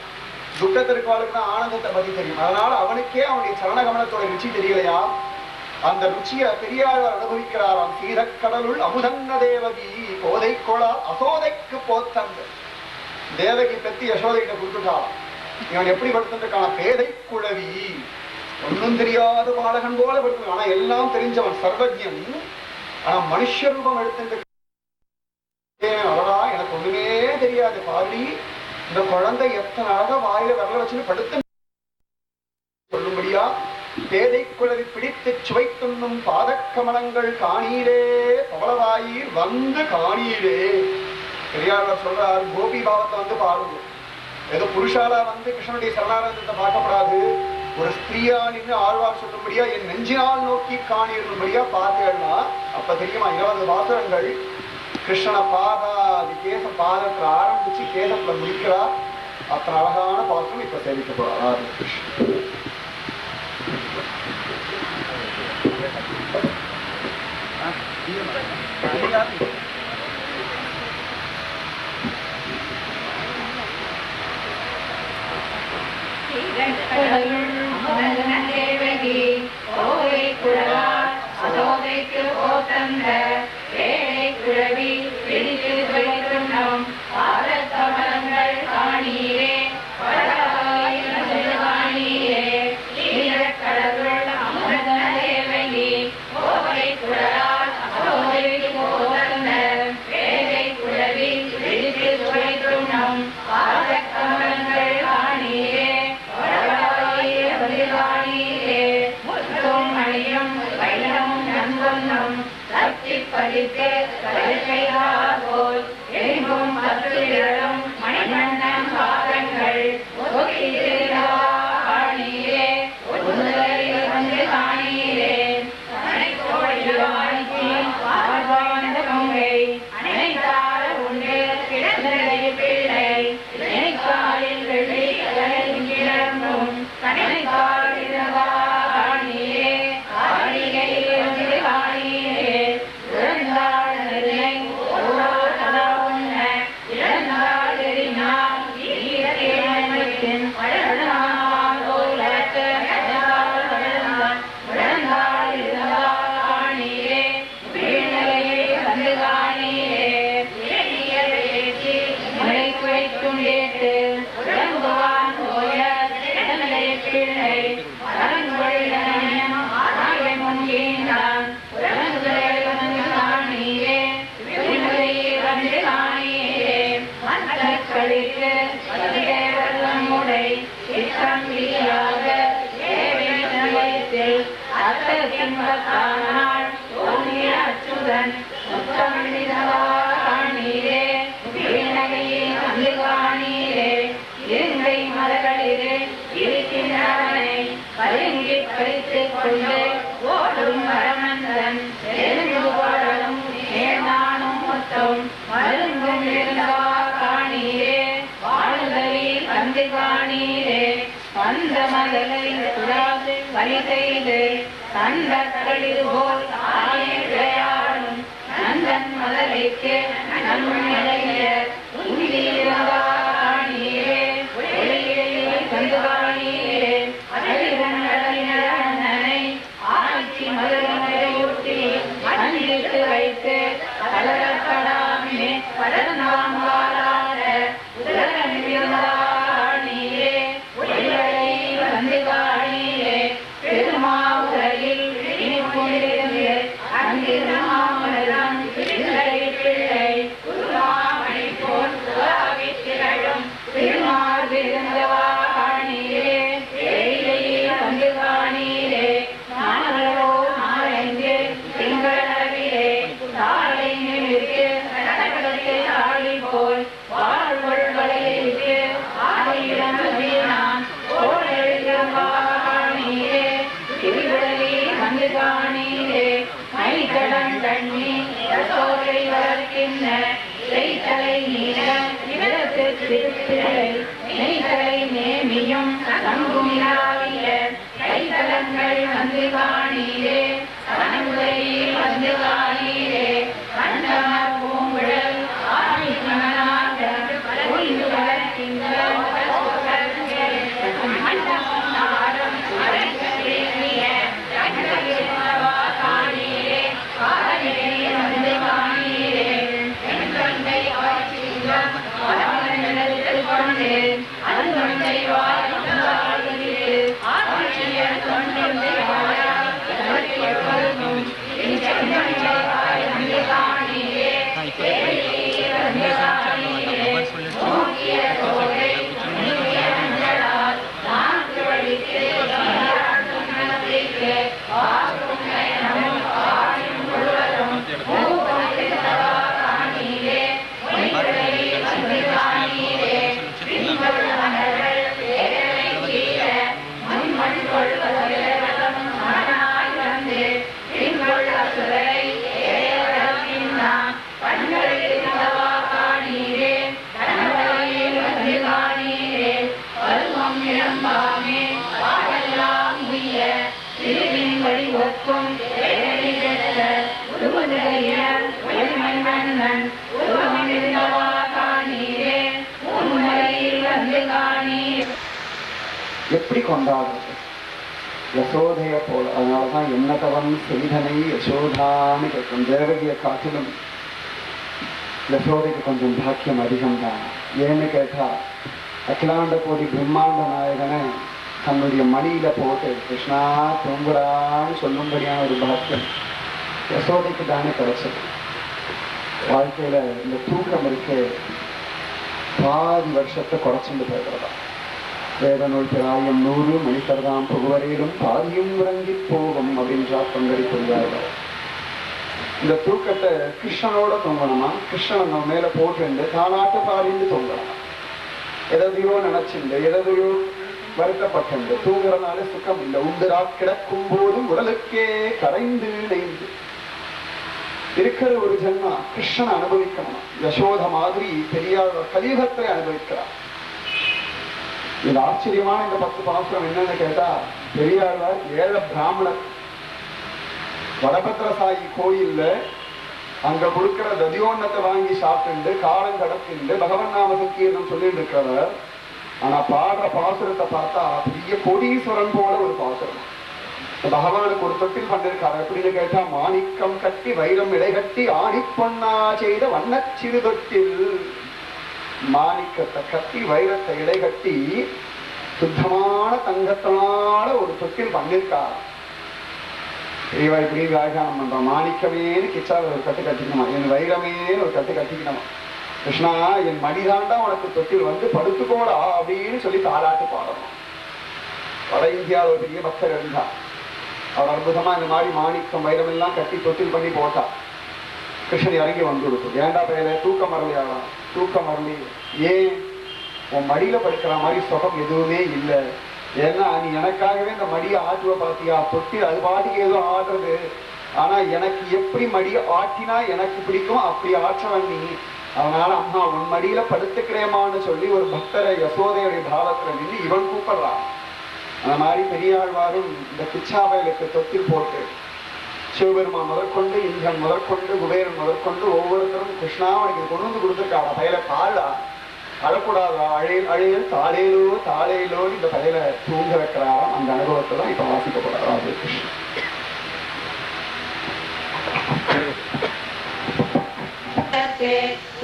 துக்கத்திற்காளுக்கு தான் ஆனந்தத்தை பத்தி தெரியும். அதனால அவனுக்கே அவனுடைய சரண கமலத்தோட ருச்சி தெரியலையா. அந்த ருச்சியை பெரியாளர் அனுபவிக்கிறாராம். சீரக்கடலுள் அமுதன்ன தேவகி கோதை கொளா அசோதைக்கு போத்தங்க. தேவகி பத்தி யசோதைகிட்ட கொடுத்துட்டாராம். இவன் எப்படி படுத்துருக்கான பேதை குழவி. ஒன்னும் தெரியாத பாலகன் போல படுத்து. ஆனா எல்லாம் தெரிஞ்சவன் சர்வஜன். ஆனா மனுஷ ரூபம் எடுத்து எனக்கு ஒண்ணுமே தெரியாது பாடி இந்த குழந்தை எத்தனை அழகா வாயில வரல வச்சுன்னு படுத்து சொல்லும்படியா பேதை குழவி பிடித்து சுவைத்துண்ணும் பாதக்கமலங்கள் காணீரே பவளவாயீர் வந்து காணீரே. பெரியார் சொல்றார் கோபி பாவத்தை வந்து பாருங்க. ஏதோ புருஷாலா வந்து கிருஷ்ணனுடைய சரணானந்தத்தை பார்க்கப்படாது. ஒரு ஸ்திரீயா நின்று ஆழ்வார் சொல்லும்படியா என் நெஞ்சினால் நோக்கி காணிரும்படியா பார்த்தேன்னா அப்ப தெரியுமா 20 வாசகங்கள் கிருஷ்ணனை பாதாதி கேச பாதத்துல ஆரம்பிச்சு கேசத்துல முடிக்கிறா. அத்தனை அழகான பாசம் இப்ப சேவிக்க போறார். தேவகி கோவை குழலார் அசோதைக்கு போத்தந்த ஏழை குழவி பிடித்து வைத்துண்ணம் பாதக்கமலங்கள் காணீரே காணீரே கடவுள் அமுத தேவகி கோவை குழலார் அசோதைக்கு போத்தந்த ஏழை குழவி பிடித்து வைத்துண்ணம் பாதக்க கழித்து கருக்கையார் போல் எங்கும் பத்திரம் மணிமன்னன் பாதங்கள் ஒத்திருவாணியே ஒருவரில் வந்து காணீரே வாழ்வாழ்ந்த பொங்கை அனைத்தார உண்டு கிடந்ததை பிள்ளை இணைக்காலில் வெள்ளி கிளம்பும் கனைக்காலிலே ஆடிகையில் வந்து காணீரே உழந்தாள் நெல்லை சதா உண்ண இழந்தாள் எரினால் ஈரத்தின் வளர்ந்தாலோலத்த வளர்ந்தாள் இருந்தால் காணீரே வீழ்நிலையை வந்து காணீரே மலைக்கு வைத்துண்டேட்டு உடம்புவான் போய இடநிலை பிள்ளை அரங்குவழிதான் முன்கீழ்ந்தான் உடம்புகளை வந்து காணீரே வீழ்நிலையை வந்து காணீரே மன்னக்களித்து வந்தேவல்லமுடை சித்தம்பியாக ஏவேனத்தில் அத்தத்தின்பத்தானால் ஓனிய அச்சுதன் முத்தமிழிதவா காணீரே வீணகையை வந்து காணீரே இருங்கை மலர்களிலே இருக்கின்றவனை பதுங்கிப் பறித்துக் கொண்டு ஓடும் பரமந்தன் எலும்பு பாடலும் நேர்ந்தானும் மொத்தம் மருங்கும் இருந்தவா காணீரே வாழ்தலில் வந்து காணீரே வந்த மதலை சுடாது வழி செய்து தந்தக்களில் போல் ஆயே விளையாடும் நந்தன் மதலைக்கு நன்மைய உந்திருந்தவா காணீரே ஒளியிலே வந்து காணீரே அறிவனை ஆட்சி மதுரையூட்டி மன்னித்து வைத்து கலரப்படாமே படர்ந்தான் வாராட உதரம் காணீரே ஒளிகளை வந்து காணீரே பெருமாவுரையில் இனிப்புண்டிருந்து அங்கிருமாமரம் பிள்ளை பிள்ளை குருமாமணி போல் திகழும் திருமார் இருந்தவா காணீரே வேலையை வந்து காணீரே நாளோ நாளைந்து திங்களவிலே தாளை நிமிர்த்து கடற்கடத்தை ஆளி போல் வாழ்வள் வளையிற்கு ஆயிரம் நான் ஓடெழுந்தவா காணீரே திருவிழலி வந்து காணீரே மைகடன் தண்ணி சோரை வளர்க்கின்ற செய்தலை நீளம் இடத்து திருத்திரை நெய்தலை நேமியும் தங்குமிலாவிய கைதலங்கள் வந்து காணீரே கனவுரையில் வந்து காணீரே கண்டமர் பூங்குழல் ஆதிமனாக ஒளிந்து வளர்க்கின்ற காணீரே காணீரே வந்து காணீரே அன்பை வாழ்விட்டு ஆட்சியர் தொண்டை காணீரே எப்படி கொண்டாடுறது? யசோதைய போல. அதனாலதான் என்ன தவம் செய்தனை யசோதான்னு கேட்கும். தேவகியை காட்டிலும் யசோதைக்கு கொஞ்சம் பாக்கியம் அதிகம்தான். ஏன்னு கேட்டா அகிலாண்ட கோடி பிரம்மாண்ட நாயகனை தன்னுடைய மடியில போட்டு கிருஷ்ணா தூங்குறான்னு சொல்லும்படியான ஒரு பாக்கியம் யசோதைக்கு தானே கிடைச்சது. வாழ்க்கையில இந்த தூக்கம் இருக்கு பாதி வருஷத்தை குறைச்சுட்டு போகிறதா. வேத நூல் பிராயம் 100 மணிக்கர்தாம் புகுவரையிலும் பாதியும் உறங்கி போகும் அப்படின்றா பங்கடி புரியார்கள். இந்த தூக்கத்தை கிருஷ்ணனோட தூங்கணுமா, கிருஷ்ணன் நம்ம மேல போட்டு தானாட்டு பாடிந்து தூங்கலாம். எதையோ நினைச்சுண்டு எதையோ வருத்தப்பட்டு தூங்குறதுனால சுகம் இல்லை. உண்டுரா கிடக்கும் போதும் உடலுக்கே கரைந்து நெய்ந்து இருக்கிற ஒரு ஜென்மா கிருஷ்ணன் அனுபவிக்கணும். யசோத மாதிரி பெரியார் கலியுகத்தை அனுபவிக்கிறார். இது ஆச்சரியமான இந்த 10 பாசுரம் என்னன்னு கேட்டா, பெரியாழ்வார் ஏழை பிராமணர் வடபத்திரசாயி கோயில்ல அங்க கொடுக்கிற ததியோன்னத்தை வாங்கி சாப்பிட்டு காலம் கடத்திண்டு பகவன் நாம சங்கீர்ணம் சொல்லிட்டு இருக்கிறவர். ஆனா பாடுற பாசுரத்தை பார்த்தா பெரிய கோடீஸ்வரன் போல ஒரு பாசுரம். பகவானுக்கு ஒரு தொட்டில் பண்ணிருக்காரு. எப்படின்னு கேட்டா, மாணிக்கம் கட்டி வைரம் இடைகட்டி ஆணிப்பொன்னா செய்த வண்ண சிறு தொட்டில். மாணிக்கத்தை கட்டி வைரத்தை இடைகட்டி சுத்தமான தங்கத்தினால ஒரு தொட்டில் பண்ணிருக்காரு. இவ இப்படி வியாக்கியானம் பண்ற, மாணிக்கமேனு கிச்சால ஒரு கட்டு கட்டிக்கணுமா, என் வைரமேனு ஒரு கட்டு கட்டிக்கணுமா, கிருஷ்ணா என் மடிதாண்டா உனக்கு தொட்டில் வந்து படுத்துக்கோடா அப்படின்னு சொல்லி தாலாட்டு பாடணும். வட இந்தியாவில் ஒரு பெரிய பக்தர் இருந்தார். அவர் அற்புதமா இந்த மாதிரி மாணிக்கம் வைரம் எல்லாம் கட்டி தொட்டில் பண்ணி போட்டா. கிருஷ்ணன் இறங்கி வந்து கொடுக்கும். ஏண்டா பையல தூக்கம் வரலையாடா? தூக்கம் வரலையே. ஏன்? உன் மடியில படுக்கிற மாதிரி சுகம் எதுவுமே இல்லை. ஏன்னா நீ எனக்காகவே இந்த மடியை ஆட்டுவ பாத்தியா, தொட்டில் அது பாட்டுக்கு ஏதோ ஆடுறது. ஆனா எனக்கு எப்படி மடியை ஆட்டினா எனக்கு பிடிக்கும் அப்படி ஆற்றவன் நீ. அதனால அம்மா உன் மடியில படுத்துக்கிறேமான்னு சொல்லி ஒரு பக்தரை யசோதையுடைய பாவத்துல நின்று இவன் கூப்பிடுறான். அந்த மாதிரி பெரியாழ்வாரும் இந்த பிச்சாவைகளுக்கு தொட்டில் போட்டு சிவபெருமான் முதற்கொண்டு இந்திரன் முதற்கொண்டு குபேரன் முதற்கொண்டு ஒவ்வொருத்தரும் கிருஷ்ணா அவனுக்கு கொண்டு வந்து கொடுத்துருக்காங்க. பயில பாடா அழக்கூடாதா, அழையல் அழையல் தாளேலோ தாளேலோன்னு இந்த பயில தூங்க வைக்கிறாராம். அந்த அனுபவத்தை தான் இப்ப வாசிக்கப்படாது.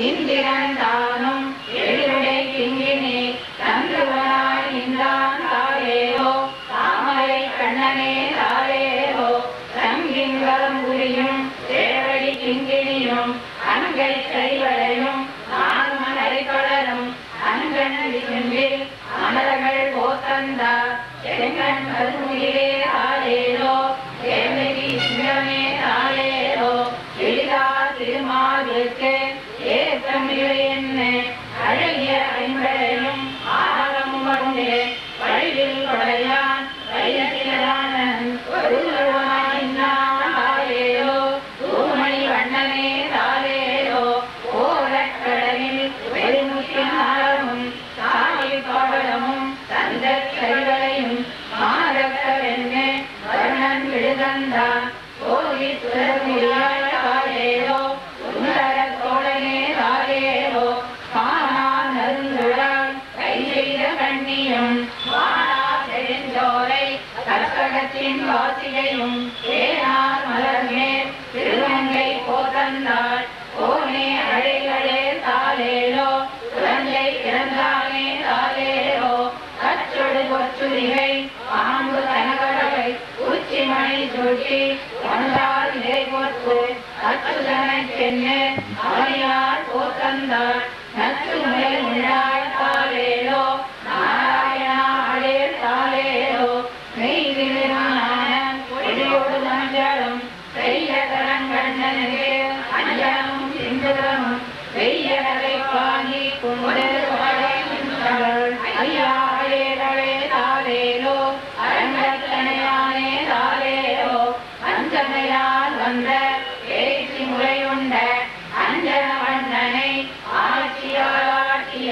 இந்திரன் தானும் எழுடை கிங்கினி தந்துவனாய் இந்தான் தாரேரோ தாமரை கண்ணனே தாரேரோ தங்கிங்கரம் புரியும் சேவடி கிங்கினியும் அங்கை கைவளையும் நானும் அரைக்கடலும் அங்கன் விசும்பில் அமரர்கள் போத்தந்தார் செங்கன் கருமுகிலே தாரேரோ சேவடி சிங்கமே தாரேரோ எளிதா திருமாலுக்கு ஏற்றம் என்ன அழகிய ஐம்பரையும் ஆரமும் கொண்டு வழிவில் கொடையான் வைரத்திலானன் தாரேரோ தூமணி வண்ணனே தாரேரோ ஓரக்கடலில் வெறுமுக்கின் ஆரமும் சாமி பவளமும் தந்த கைகளையும் மாறக்கவென்று வர்ணன் விழுதந்தான் கோரி துறமுடியாய் தாரேரோ சுந்தர தோழனே தாரேரோ காணா நருந்துழாய் கை செய்த கண்ணியும் வாடா செழுஞ்சோலை கற்பகத்தின் வாசிகையும் தேனார் மலர்மேல் திருமங்கை போதந்தாள் கோனே அழைகளே தாலேலோ குழந்தை இறந்தானே தாலேலோ கச்சொடு கொச்சுரிகை பாம்பு கனகடவை உச்சிமணி சுட்டி ஒன்றால் நிலை போட்டு அச்சுதனக்கென்னு அவனியார் போத்தந்தாள் நச்சு மேல் உண்டாய் தாலேலோ நாராயணா அழே தாலேலோ மெய்திருமான பொடியோடு மஞ்சளும் பெய்ய தரங்கண்ணனே அஞ்சலும் சிந்துரமும் பெய்யடலை பாங்கி கொண்டு ஐயா அழே தாலேலோ அரங்கத்தனையானே தாலேலோ அஞ்சனையால் வந்த பேச்சு முறையுண்ட அஞ்சன வண்ணனை ஆட்சியாளாட்டிய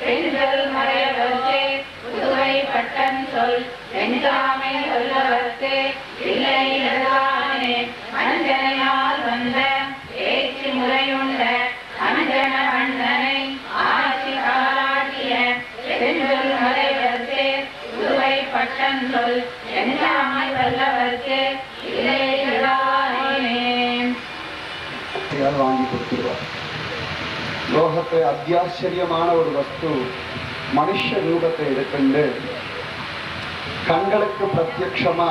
பெண்கள் மறையவர்க்கு புதுவை பட்டன் சொல் வெஞ்சாமை சொல்லவர்க்கு இல்லை எழுதானே அஞ்சனையால் வந்த பேச்சு முறையுண்ட அஞ்சன வண்ணனை ஆட்சி காலாட்டிய பெண்கள் மறைவர்க்கு புதுவை பட்டன் சொல் வெஞ்சாமை வல்லவர்க்கு இல்லை எழுதானே வாங்கி கொடுத்துருவார். லோகத்தை அத்தியாச்சரியமான ஒரு வஸ்து மனுஷ ரூபத்தை எடுத்துண்டு கண்களுக்கு பிரத்யட்சமா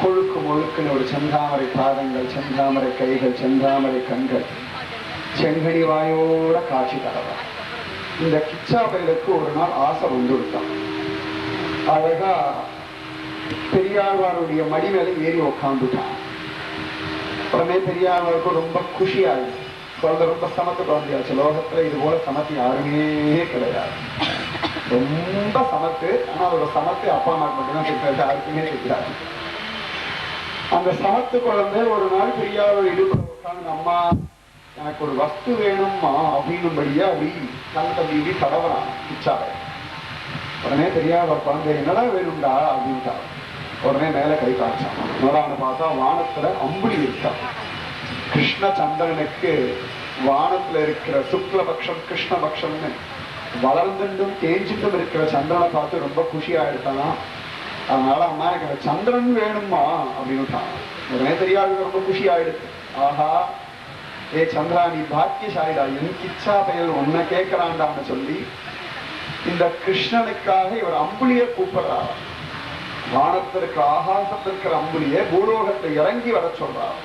கொழுக்கு முழுக்குன்னு ஒரு செந்தாமரை பாதங்கள், செந்தாமரை கைகள், செந்தாமரை கண்கள், செங்கனி வாயோட காட்சி தரலாம். இந்த கிச்சாபையிலுக்கு ஒரு நாள் ஆசை வந்துவிட்டான். அழகா பெரியாழ்வாருடைய மடி மேல ஏறி உட்காந்துட்டான். உடனே பெரியாருக்கு ரொம்ப குஷியாயிடுச்சு. குழந்தை ரொம்ப சமத்து குழந்தையாச்சு. லோகத்துல இது போல சமத்து யாருமே கிடையாது. ரொம்ப சமத்து. ஆனா அதோட சமத்து அப்பா அம்மாக்கு மட்டும்தான் தெரியாது, யாருக்குமே தெரியாது. அந்த சமத்து குழந்தை ஒரு நாள் பெரியாரோட இடுப்புல உட்காந்து, அம்மா எனக்கு ஒரு வஸ்து வேணும்மா அப்படின்னும்படியா அப்படி தம்பி இப்படி தடவறான் பிச்சாவை. உடனே பெரியார் குழந்தை என்னடா வேணும்டா அப்படின்ட்டா. உடனே மேல கை காய்ச்சான். என்னடான்னு பார்த்தா வானத்துல அம்புலி இருக்கா. கிருஷ்ண சந்திரனுக்கு வானத்துல இருக்கிற சுக்லபக்ஷம் கிருஷ்ணபக்ஷம்னு வளர்ந்துட்டும் தேஞ்சிட்டும் இருக்கிற சந்திரனை பார்த்து ரொம்ப குஷியா எடுத்தானா. அதனால அம்மா எனக்கு சந்திரன் வேணுமா அப்படின்னுட்டான். உடனே பெரியாருக்கு ரொம்ப குஷி ஆயிடுச்சு. ஆஹா, ஏ சந்திரா நீ பாக்கியசாலிடா, எனக்கு இச்சா பெயர் ஒன்ன கேட்கிறான்டான்னு சொல்லி இந்த கிருஷ்ணனுக்காக இவர் அம்புலிய கூப்பிடுறார். வானத்திற்கு ஆகாசத்திற்கு அம்புலிய பூலோகத்தை இறங்கி வர சொல்றார்.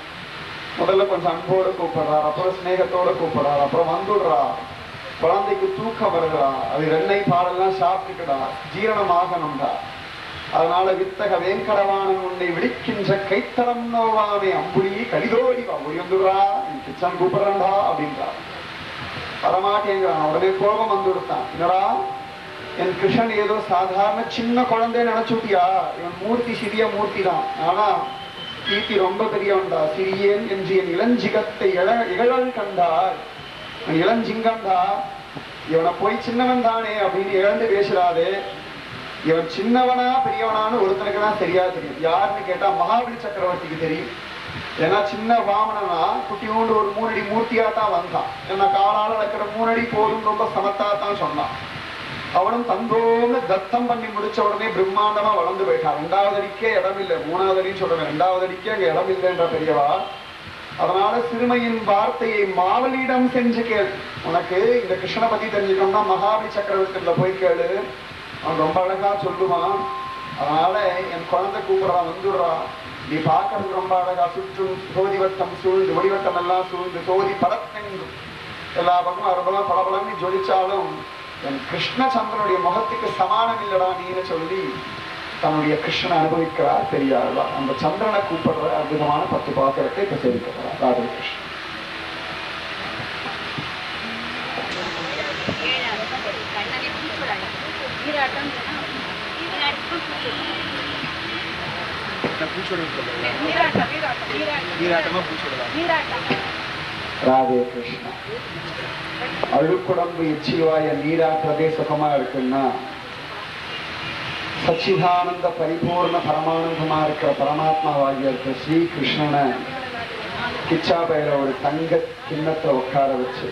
முதல்ல கொஞ்சம் அன்போடு கூப்பிடுறார், அப்புறம் ஸ்நேகத்தோட கூப்பிடுறார், அப்புறம் வந்துடுறார். குழந்தைக்கு தூக்கம் வருகிறா, அது வெண்ணெய் பாலெல்லாம் சாப்பிட்டுக்கடா, ஜீரணமாகணும்டா. அதனால வித்தக வேங்கடவானன் உன்னை விழிக்கின்ற கைத்தரம் நோவாமே அம்புலி கடிதோடி வா, ஒளி வந்துடுறா, நீ கிச்சன் கூப்பிடுறா அப்படின்றா. வரமாட்டேங்கிறான். உடனே கோபம் வந்து கொடுத்தான். என்னடா என் கிருஷ்ணன் ஏதோ சாதாரண சின்ன குழந்தை நினைச்சுட்டியா? இவன் மூர்த்தி சிறிய மூர்த்தி தான், ஆனா கீர்த்தி ரொம்ப பெரியவன்டா. சிறியேன் என்று என் இளஞ்சிகத்தை இகழல் கண்டார். இளஞ்சிங்கண்டா, இவனை போய் சின்னவன் தானே அப்படின்னு இழந்து பேசுறாதே. இவன் சின்னவனா பெரியவனான்னு ஒருத்தனுக்கு தான் சரியா தெரியும். யாருன்னு கேட்டா மகாபலி சக்கரவர்த்திக்கு தெரியும். ஏன்னா சின்ன வாமனனா குட்டியோண்டு ஒரு 3 அடி மூர்த்தியா தான் வந்தான். ஏன்னா காலால் நடக்கிற 3 அடி போதும் ரொம்ப சமத்தா தான் சொன்னான். அவனும் தந்தோன்னு தத்தம் பண்ணி முடிச்ச உடனே பிரம்மாண்டமா வளர்ந்து போயிட்டான். 2வது அடிக்கே இடம் இல்லை, 3வது அடின்னு சொல்றேன், 2வது அடிக்கே அங்க இடம் இல்லைன்ற பெரியவா. அதனால சிறுமையின் வார்த்தையை மாவலியிடம் செஞ்சு கேள். உனக்கு இந்த கிருஷ்ணனை பத்தி தெரிஞ்சுக்கணும்னா மகாபலி சக்கரவர்த்தியில போய் கேளு, அவன் ரொம்ப அழகா சொல்லுவான். அதனால என் குழந்தை கூப்பிடுறான், வந்துடுறா, நீ பார்க்கறதுக்கு ரொம்ப அழகா, சுற்றும் சோதி வட்டம் சூழ்ந்து ஒடிவட்டம் எல்லாம் சூழ்ந்து சோதி படத்தெங்கும் எல்லா பக்கமும் அருபலா பலபலன்னு ஜொலிச்சாலும் என் கிருஷ்ணச்சந்திரனுடைய முகத்துக்கு சமானம் இல்லடா நீன்னு சொல்லி தன்னுடைய கிருஷ்ணனை அனுபவிக்கிறார் பெரியாழ்வா. அந்த சந்திரனை கூப்பிடுற அற்புதமான 10 பாத்திரத்தை இப்ப சேவிக்கிறார் ராதே கிருஷ்ணன். ராதே கிருஷ்ணா. அழுக்குடம்பு எச்சிவாய நீராட்டதே சுகமா இருக்குன்னா, சச்சிதானந்த பரிபூர்ண பரமானந்தமா இருக்கிற பரமாத்மாவாகிய இருக்கிற ஸ்ரீ கிருஷ்ணனை கிச்சாபையில ஒரு தங்க கிண்ணத்தை உட்கார வச்சு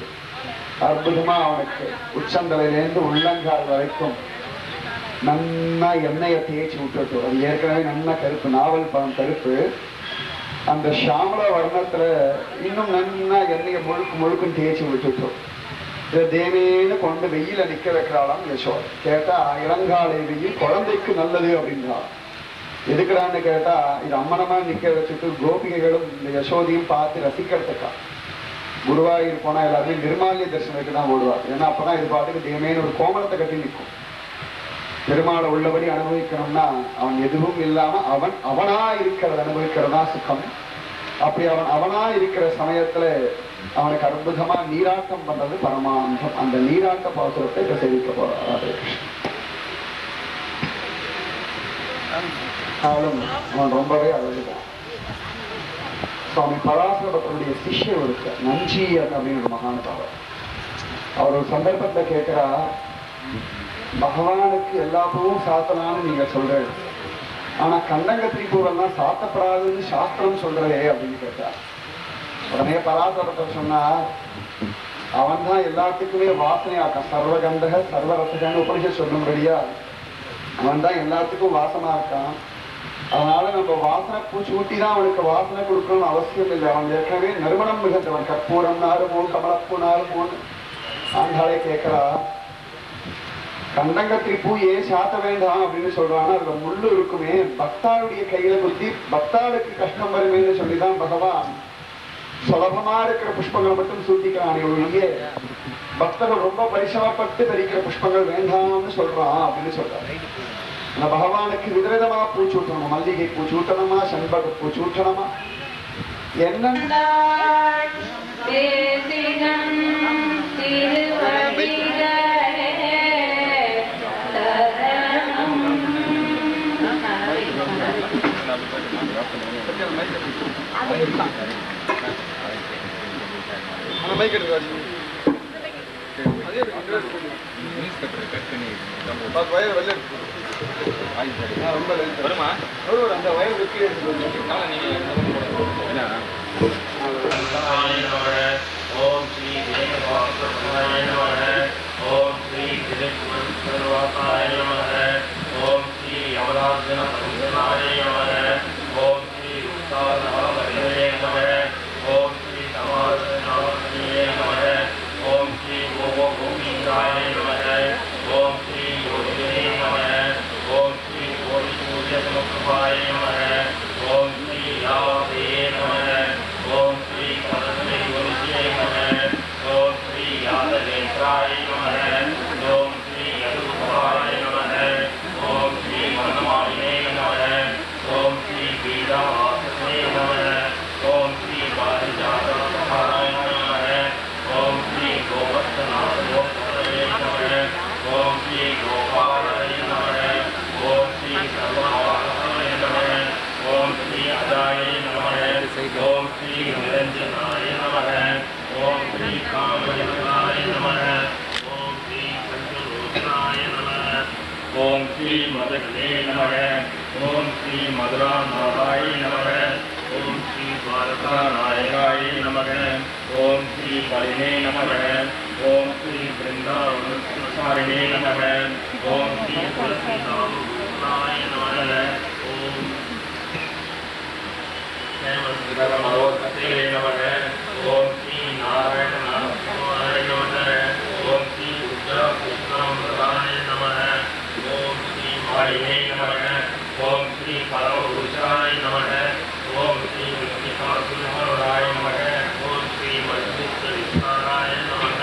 அற்புதமா அவனுக்கு உச்சந்தலையிலேருந்து உள்ளங்கால் வரைக்கும் நன்னா எண்ணெயை தேய்ச்சி விட்டுட்டு, அது ஏற்கனவே நன்னா கருப்பு, நாவல் பழம் கருப்பு, அந்த ஷாமல வர்ணத்துல இன்னும் நன்னா எண்ணெயை முழுக்கும் தேய்ச்சி விட்டுட்டோம். இதை தேவேன்னு கொண்டு வெயில நிக்க வைக்கிறாளாம் யசோதை. கேட்டா இளங்காலை வெயில் குழந்தைக்கு நல்லது அப்படின்றா. எதுக்குறான்னு கேட்டா இது அம்மனமா நிக்க வச்சுட்டு கோபிகைகளும் இந்த யசோதையும் பார்த்து ரசிக்கிறதுக்கா. குருவாயூர் போனா எல்லாருமே நிர்மால்ய தரிசனத்துக்கு தான் ஓடுவார். ஏன்னா அப்பதான் இது பாட்டுக்கு தேவேன்னு ஒரு கோமலத்தை கட்டி நிற்கும். பெருமாளை உள்ளபடி அனுபவிக்கணும்னா அவன் எதுவும் இல்லாம அவனா இருக்கிறத அனுபவிக்கிறதா சுகம். அப்படி அவனா இருக்கிற சமயத்துல அவனுக்கு அற்புதமா நீராட்டம் பண்றது பரமானந்தம். அந்த நீராட்ட பாசுரத்தை இப்ப சேவிக்க போறாரு. அவன் ரொம்பவே அழகுதான். சுவாமி பராசரபட்டருடைய சிஷ்யர் இருக்க நஞ்சியர் அப்படின்னு ஒரு மகானுபாவர். அவர் ஒரு சந்தர்ப்பத்தை கேட்கிறா, பகவானுக்கு எல்லா பூவும் சாத்தலான்னு நீங்க சொல்றேன், ஆனா கண்டங்கத்திரி பூவெல்லாம் சாத்தப்படாதுன்னு சாஸ்திரம் சொல்றதே அப்படின்னு கேட்டா. உடனே பராசரப்பட்டர் சொன்னா, அவன் தான் எல்லாத்துக்குமே வாசனையாக்கான். சர்வகந்தக சர்வரசகன்னு உபனிஷத் சொல்லும்படியா அவன் தான் எல்லாத்துக்கும் வாசமா இருக்கான். அதனால நம்ம வாசனை பூச்சி ஊட்டி தான் அவனுக்கு வாசனை கொடுக்கணும்னு அவசியம் இல்லை. அவன் ஏற்கனவே நறுமணம் மிகுந்தவன். கற்பூரம் நாருமோ கமலப்பூ நாருமோன்னு ஆண்டாளே கேட்கிறா. கண்டங்கத்திரி பூ ஏன் சாத்த வேண்டாம் அப்படின்னு சொல்றான்னா அதுல முள்ளு இருக்குமே, பக்தாளுடைய கையில குத்தி பக்தாளுக்கு கஷ்டம் வருமேன்னு சொல்லிதான் பகவான் சுலபமா இருக்கிற புஷ்பங்களை மட்டும் சூட்டிக்கிறான். ஒழிய பக்தர்கள் ரொம்ப பரிசமப்பட்டு தரிக்கிற புஷ்பங்கள் வேண்டாம்னு சொல்றான் அப்படின்னு சொல்றாரு. அந்த பகவானுக்கு விதவிதமா பூச்சூட்டணுமா, மல்லிகை பூச்சூட்டணுமா, செண்பக பூச்சூட்டணுமா, என்ன பேசினம் திருவடிகளே சரணம். அந்த வயல் வெற்றி ஓம் ஸ்ரீ தேவவாசாய நமः. ஓம் ஸ்ரீ திருவாசாய நமः. ஓம் ஸ்ரீ யமராஜன சமுதாய நமः. ஓம் ஸ்ரீ உத்தாரே நமः. ஓம் ஸ்ரீ சமாதானே நமः. ஓம் ஸ்ரீ கோவிந்தாய நமः. ஓம் ஸ்ரீ யோகினே நமः. ஓம் ஸ்ரீ கோவிசூரிய சமஸ்தாய நமः. ஓம் ஸ்ரீ யாவே நமः. ஓம் ஸ்ரீ பரமே குருஜே நமः. ஓம் ஸ்ரீ யாதவேந்திராய நமः. ஓம் ஸ்ரீ யதுபாய நமः. ஓம் ஸ்ரீ மனமாலினே நமः. ஓம் ஸ்ரீ பீடாவாசனே நமः. ஓம் ஸ்ரீ பாரிஜாதாய நமः. ஓம் ஸ்ரீ கோவர்த்தனாய நமः. ஓம் ஸ்ரீ கோபாலாய நமः. ஓம் ஸ்ரீ சர்வபாலாய நமः. ஓம் ஸ்ரீ அஜாய நமः. ஓம் ஸ்ரீ நிரஞ்சனாய நமः. ஓம் ஸ்ரீ காமயனாய நமः. ஓம் ஸ்ரீ சங்கரோதனாய நமः. ஓம் ஸ்ரீ மதகலே நமः. ஓம் ஸ்ரீ மதுராநாதாய நமः. ஓம் ஸ்ரீ பாரதாநாயகாய நமः. ஓம் ஸ்ரீ பரிணே நமः. ஓம் ஸ்ரீ பிருந்தாவனசாரிணே நமः. ஓம் ஸ்ரீ துளசிதாமூர்த்தனாய நமः. ஓம் ஹேமசுந்தரமரோகதே நமः. ஓம் ஸ்ரீ நாராயணநாதாய நமः. ஓம் ஸ்ரீ ருத்ரகிருஷ்ணாமிரதாய நமः. ஓம் ஸ்ரீ மாலினே நமः. ஓம் ஸ்ரீ பரமபுருஷாய நமः. ஓம் ஸ்ரீ விஷ்ணுசாசுரமராய நமः. ஓம் ஸ்ரீ மத்விஸ்வவிஸ்வராய நமः.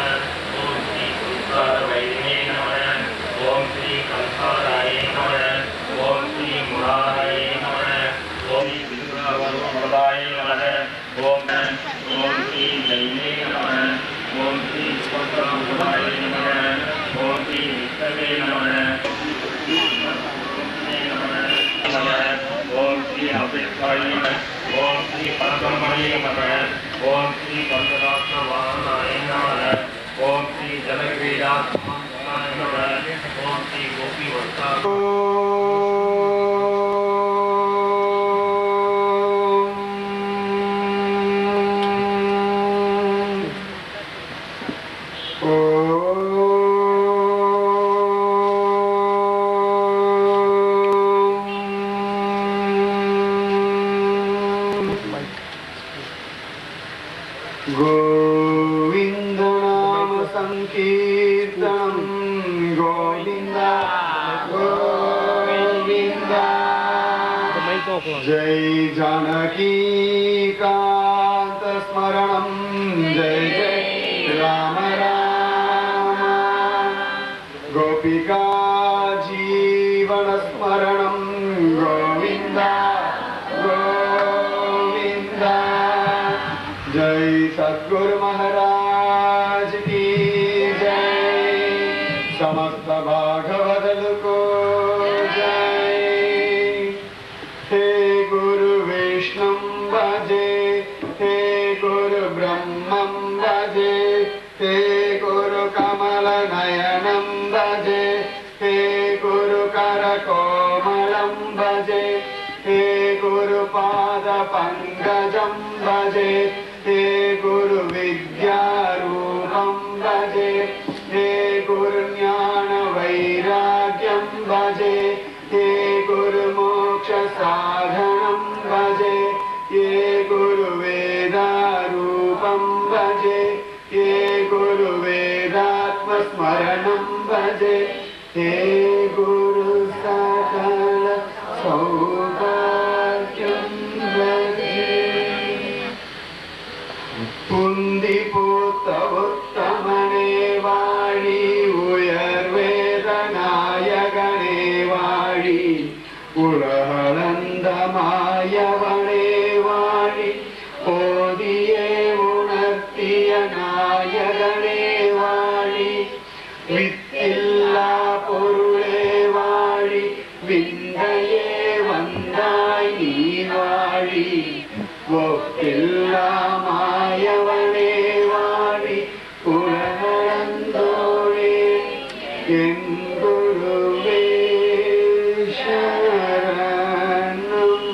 ஓம் ஸ்ரீ சுந்தரவைரிணே நமः. ஓம் ஸ்ரீ கல்சாராய நமः. ஓம் ஸ்ரீ முராராய நமः. ஓம் ஸ்ரீ விதுராவதாய நமः. ஓம் ஸ்ரீ ஜெயினே நமः. ஓம் ஸ்ரீ சுபத்ராமுதாய நமः. ஓம் ஸ்ரீ விஷ்ணவே நமः. ஓம் ஸ்ரீ அபிஷாய நமः. ஓம் ஸ்ரீ பரபிரம்மணே நமः. ஓம் ஸ்ரீ பந்தராத்மவானாய நமः. ஓம் ஸ்ரீ ஜலக்ரீடாத்மாய நமः. ஓம் ஸ்ரீ கோபி வர்த்தா गोविंद नाम संकीर्तनम गोविंद गोविंद जय जानकी कांत स्मरणम जय जय राम राम गोपिका जीवन स्मरणम गोविंद गोविंद जय सद्गुरु महाराज की जय समस्त भागवत को जय हे गुरु विष्णु भजे हे गुरु ब्रह्मं भजे हे गुरु कमल नयनं भजे हे गुरु कर कोमलं भजे हे गुरु पाद पंकजं भजे हे गुरु विद्यारूपं भजे हे गुरु ज्ञान वैराग्यं भजे हे गुरु मोक्ष साधनं भजे हे गुरु वेदारूपं भजे हे गुरु वेदात्म स्मरणं भजे हे गुरु सकल सौभाग्यं भजे புந்தி பூத்த உத்தமனே வாழி உயர்வேத நாயகனே வாழி உலகளந்த மாயவனே வாழி ஓ விந்தையே வந்தாய் நீ வாழி ஒப்பில்லாமாயவனே வாழி உலகளந்தோழே என் குருவே சரணம்.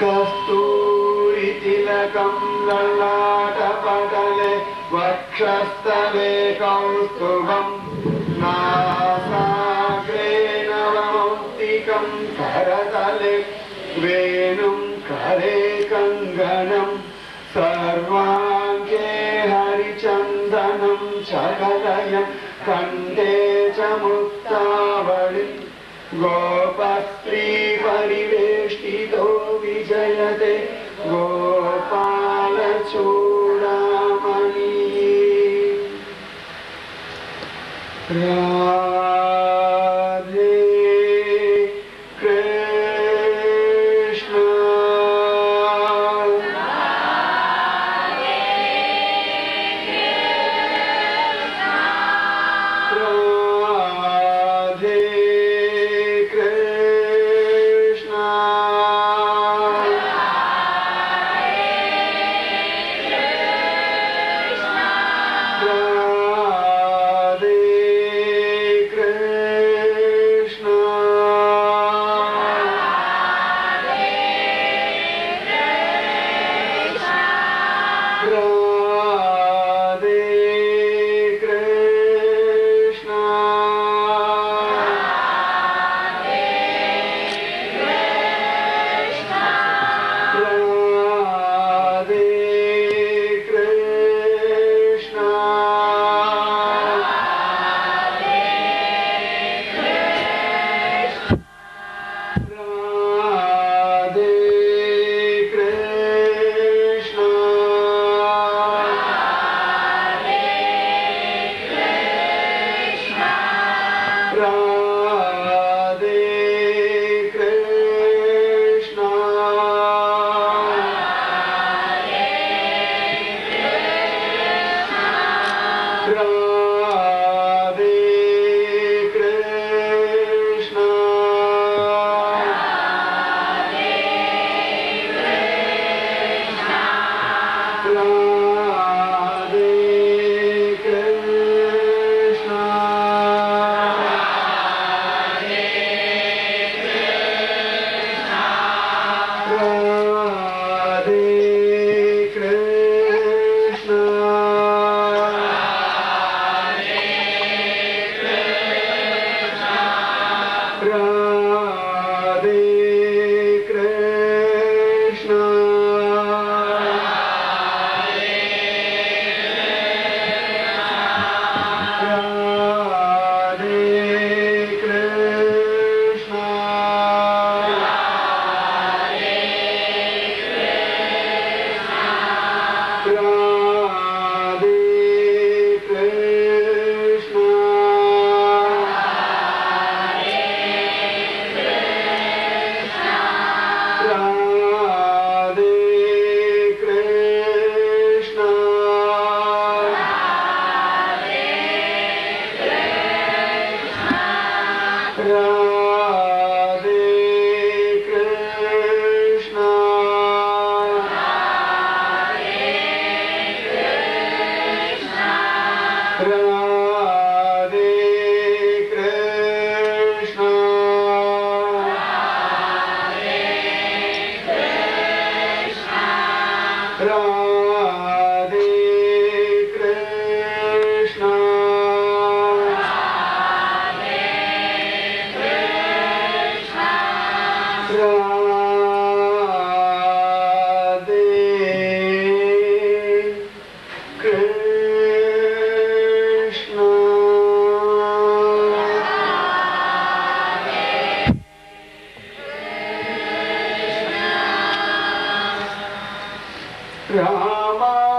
கஸ்தூரி திலகம் லலாடபடலே வக்ஷஸ்தலே கௌஸ்துபம் நாசாக்ரே நவமௌக்திகம் கரதலே வேணும் கரே கங்கணம் सर्वाङ्गे हरिचन्दनं चकलयं कण्ठे च मुक्तावळि गोपस्त्रीपरिवेष्टितो विजयते गोपालचूडामणि. राधे कृष्ण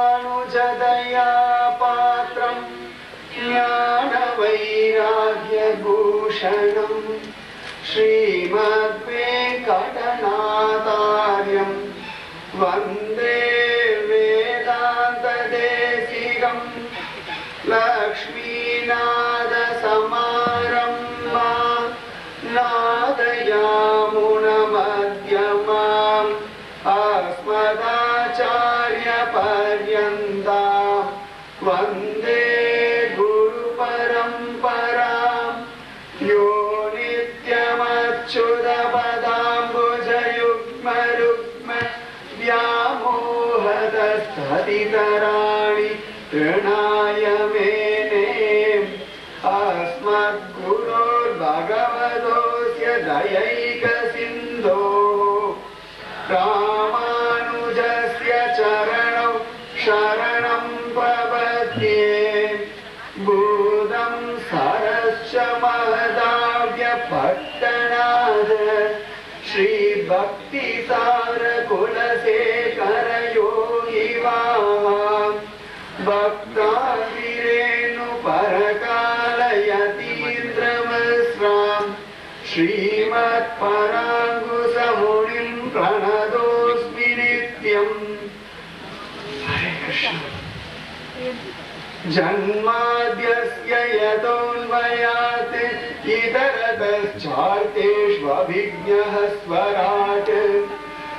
रामानुजदया पात्रं ज्ञानवैराग्यभूषणं श्रीमद्वेङ्कटनाथार्यं वन्दे वेदान्तदेशिकं लक्ष्मीनाथसमारम्भा इतराणि तृणाय मेने अस्मद्गुरोर्भगवतोऽस्य दयैकसिन्धोः रामानुजस्य चरणौ शरणं प्रपद्ये भूतं सरश्च महदाव्यपट्टनाद श्रीभक्तिसारकुलशेखर योगिवान् भक्ताभिरेणुपरकालयतीन्द्रमस्रां श्रीमत्पराङ्कुशमुनिं प्रणतोऽस्मि नित्यम्। हरे कृष्ण। जन्माद्यस्य यतोऽन्वयात् इतरतश्चार्तेष्वभिज्ञः स्वराट्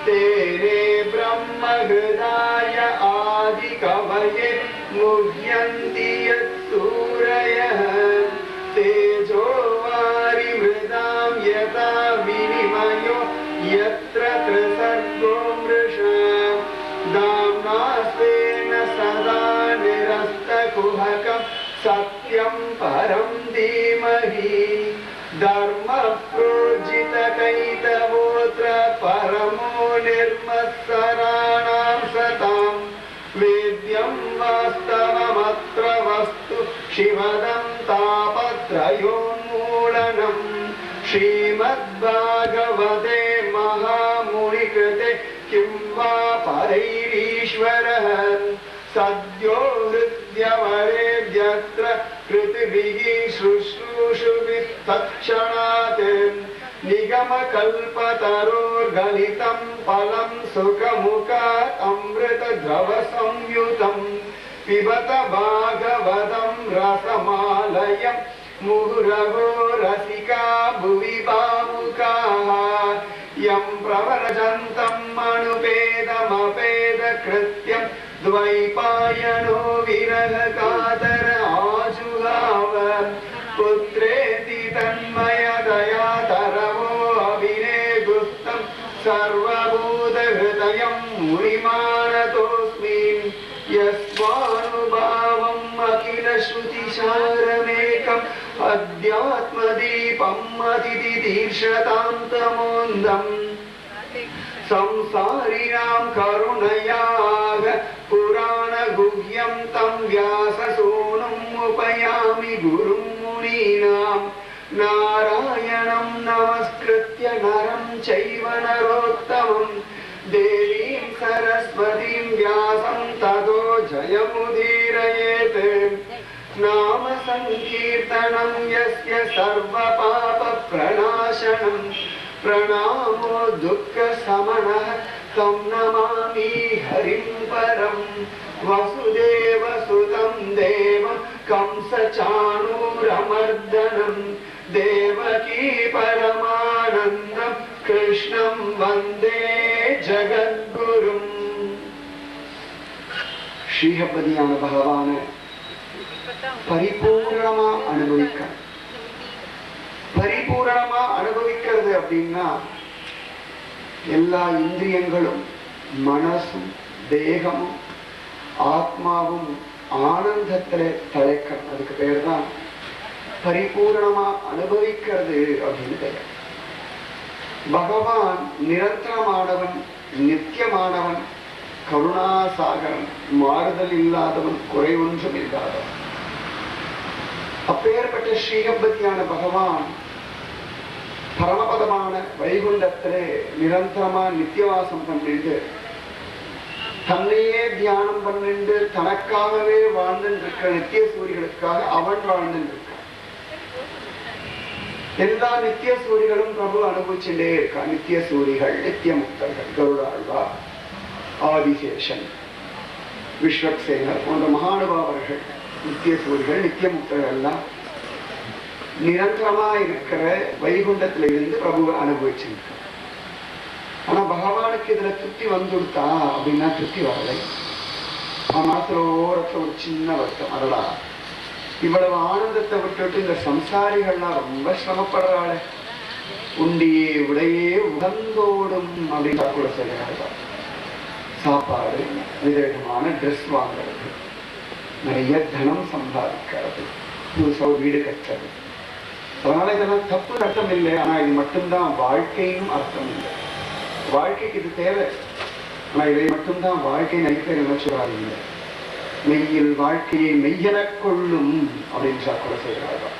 तेने ब्रह्महृदाय आदिकवये मुह्यन्ति यत्सूरयः तेजो वारिमृदां यथा विनिमयो यत्र त्रिसर्गो मृषा दाम्ना स्वेन सदा निरस्तकुहकं सत्यं परं धीमहि धर्मप्रोज्झितकैतवोऽत्र परमो निर्मत्सराणां सतां वेद्यं वास्तवमत्र वस्तु शिवदं तापत्रयोन्मूलनम् श्रीमद्भागवते महामुनिकृते किं वा परैरीश्वरः सद्यो हृद्यवरेद्यत्र कृतिभिः शुश्रूषुभिः तत्क्षणात् निगमकल्पतरोर्गलितं फलं सुखमुखात् अमृतद्रवसंयुतं पिबत भागवतं रसमालयं मुहुरगो रसिका भुवि भावुकाः यं प्रव्रजन्तम् अनुपेदमपेदकृत्यं द्वैपायनो विरहकातर आजुहाव पुत्रेति तन्मयतया तरवो अभिनेगुस्तं सर्वभूतहृदयं मुनिमानतोऽस्मि यस्वानुभावम् अखिलश्रुतिसारमेकम् अध्यात्मदीपम् अतिदिदीर्षतां तमोन्दम् संसारिणां करुणयाग पुराणगुह्यं तं व्याससूनुम् उपयामि गुरुं मुनीनां नारायणं नमस्कृत्य नरं चैव नरोत्तमं देवीं सरस्वतीं व्यासं ततो जयमुदीरयेत् नाम संकीर्तनं यस्य सर्वपापप्रणाशनं प्रणामो दुःखशमनः तं नमामि हरिं परं वसुदेवसुतं देवं कंसचाणूरमर्दनं देवकी परमानन्दं कृष्णं वन्दे जगद्गुरुम्। ஸ்ரீஹப்பதியான பகவான பரிபூர்ணமா அனுபவிக்க பரிபூரணமா அனுபவிக்கிறது அப்படின்னா எல்லா இந்திரியங்களும் மனசும் தேகமும் ஆத்மாவும் ஆனந்தத்துல தலைக்கணும். அதுக்கு பேர் தான் பரிபூரணமா அனுபவிக்கிறது அப்படின்னு பெயர். பகவான் நிரந்தரமானவன், நித்தியமானவன், கருணாசாகரன், மாறுதல் இல்லாதவன், குறை ஒன்றும் இல்லாதவன். அப்பேற்பட்ட ஸ்ரீஹப்பதியான பகவான் பரமபதமான வைகுண்டத்திலே நிரந்தரமா நித்தியவாசம் பண்ணிட்டு தன்னையே தியானம் பண்ணிட்டு தனக்காகவே வாழ்ந்துட்டு இருக்கிற நித்திய சூரிகளுக்காக அவன் வாழ்ந்துட்டு இருக்கான். எல்லா நித்திய சூரிகளும் பிரபு அனுபவிச்சுட்டே இருக்கான். நித்திய சூரிகள், நித்திய முக்தர்கள், கருடாழ்வார், ஆதிசேஷன், விஸ்வக்சேனர் போன்ற மகானுபாவர்கள் நித்திய சூரிகள், நித்திய முக்தர்கள் எல்லாம் நிரந்தரமா இருக்கிற வைகுண்டத்துல இருந்து பிரபுவை அனுபவிச்சிருக்க. ஆனா பகவானுக்கு இதுல திருப்தி வந்துடுத்தா அப்படின்னா திருப்தி வரலை. மனசுல ஓரத்துல ஒரு சின்ன வருத்தம், அடடா இவ்வளவு ஆனந்தத்தை விட்டுட்டு இந்த சம்சாரிகள்லாம் ரொம்ப சிரமப்படுறாளே, உண்டியே உடையே உடந்தோடும் அப்படின்னு கூட சொல்லுறாங்க. சாப்பாடு, விதவிதமான ட்ரெஸ் வாங்குறது, நிறைய தனம் சம்பாதிக்கிறது, புதுசா வீடு கட்டுறது. அதனால இதெல்லாம் தப்பு அர்த்தம் இல்லை. ஆனா இது மட்டும்தான் வாழ்க்கையும் அர்த்தம் இல்லை. வாழ்க்கைக்கு இது தேவை. ஆனா இதை மட்டும்தான் வாழ்க்கை நினைக்க நினைச்சுறாங்க. மெய்யில் வாழ்க்கையை மெய்யென கொள்ளும் அப்படின்னு சாக்கொலை செய்கிறார்கள்.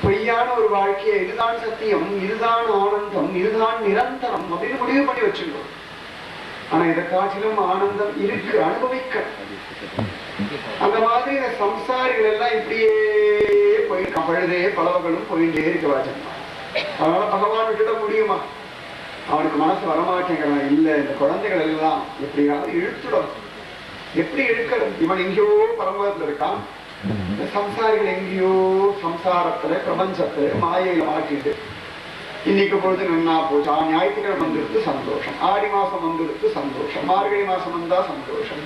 பொய்யான ஒரு வாழ்க்கையை இதுதான் சத்தியம், இதுதான் ஆனந்தம், இதுதான் நிரந்தரம் அப்படின்னு முடிவு பண்ணி வச்சுக்கணும். ஆனா இதை காட்டிலும் ஆனந்தம் இருக்கு, அனுபவிக்க. அந்த மாதிரி இந்த சம்சாரிகள் எல்லாம் இப்படியே போயிருக்கான். பழுதே பலவகளும் போயிட்டே இருக்க வாஜன்மா. அதனால பகவான் விட்டுட முடியுமா? அவனுக்கு மனசு வரமாட்டேங்கிறான். இல்ல, இந்த குழந்தைகள் எல்லாம் எப்படியாவது இழுத்துடும். எப்படி இழுக்கிறது? இவன் எங்கேயோ பரமத்துல இருக்கான், இந்த சம்சாரிகள் எங்கேயோ சம்சாரத்துல பிரபஞ்சத்துல மாயையில மாட்டிட்டு இன்னைக்கு பொழுது நின்னா போச்சா, ஞாயிற்றுக்கிழமை வந்துடுத்து சந்தோஷம், ஆடி மாசம் வந்துடுத்து சந்தோஷம், மார்கழி மாசம் வந்தா சந்தோஷம்,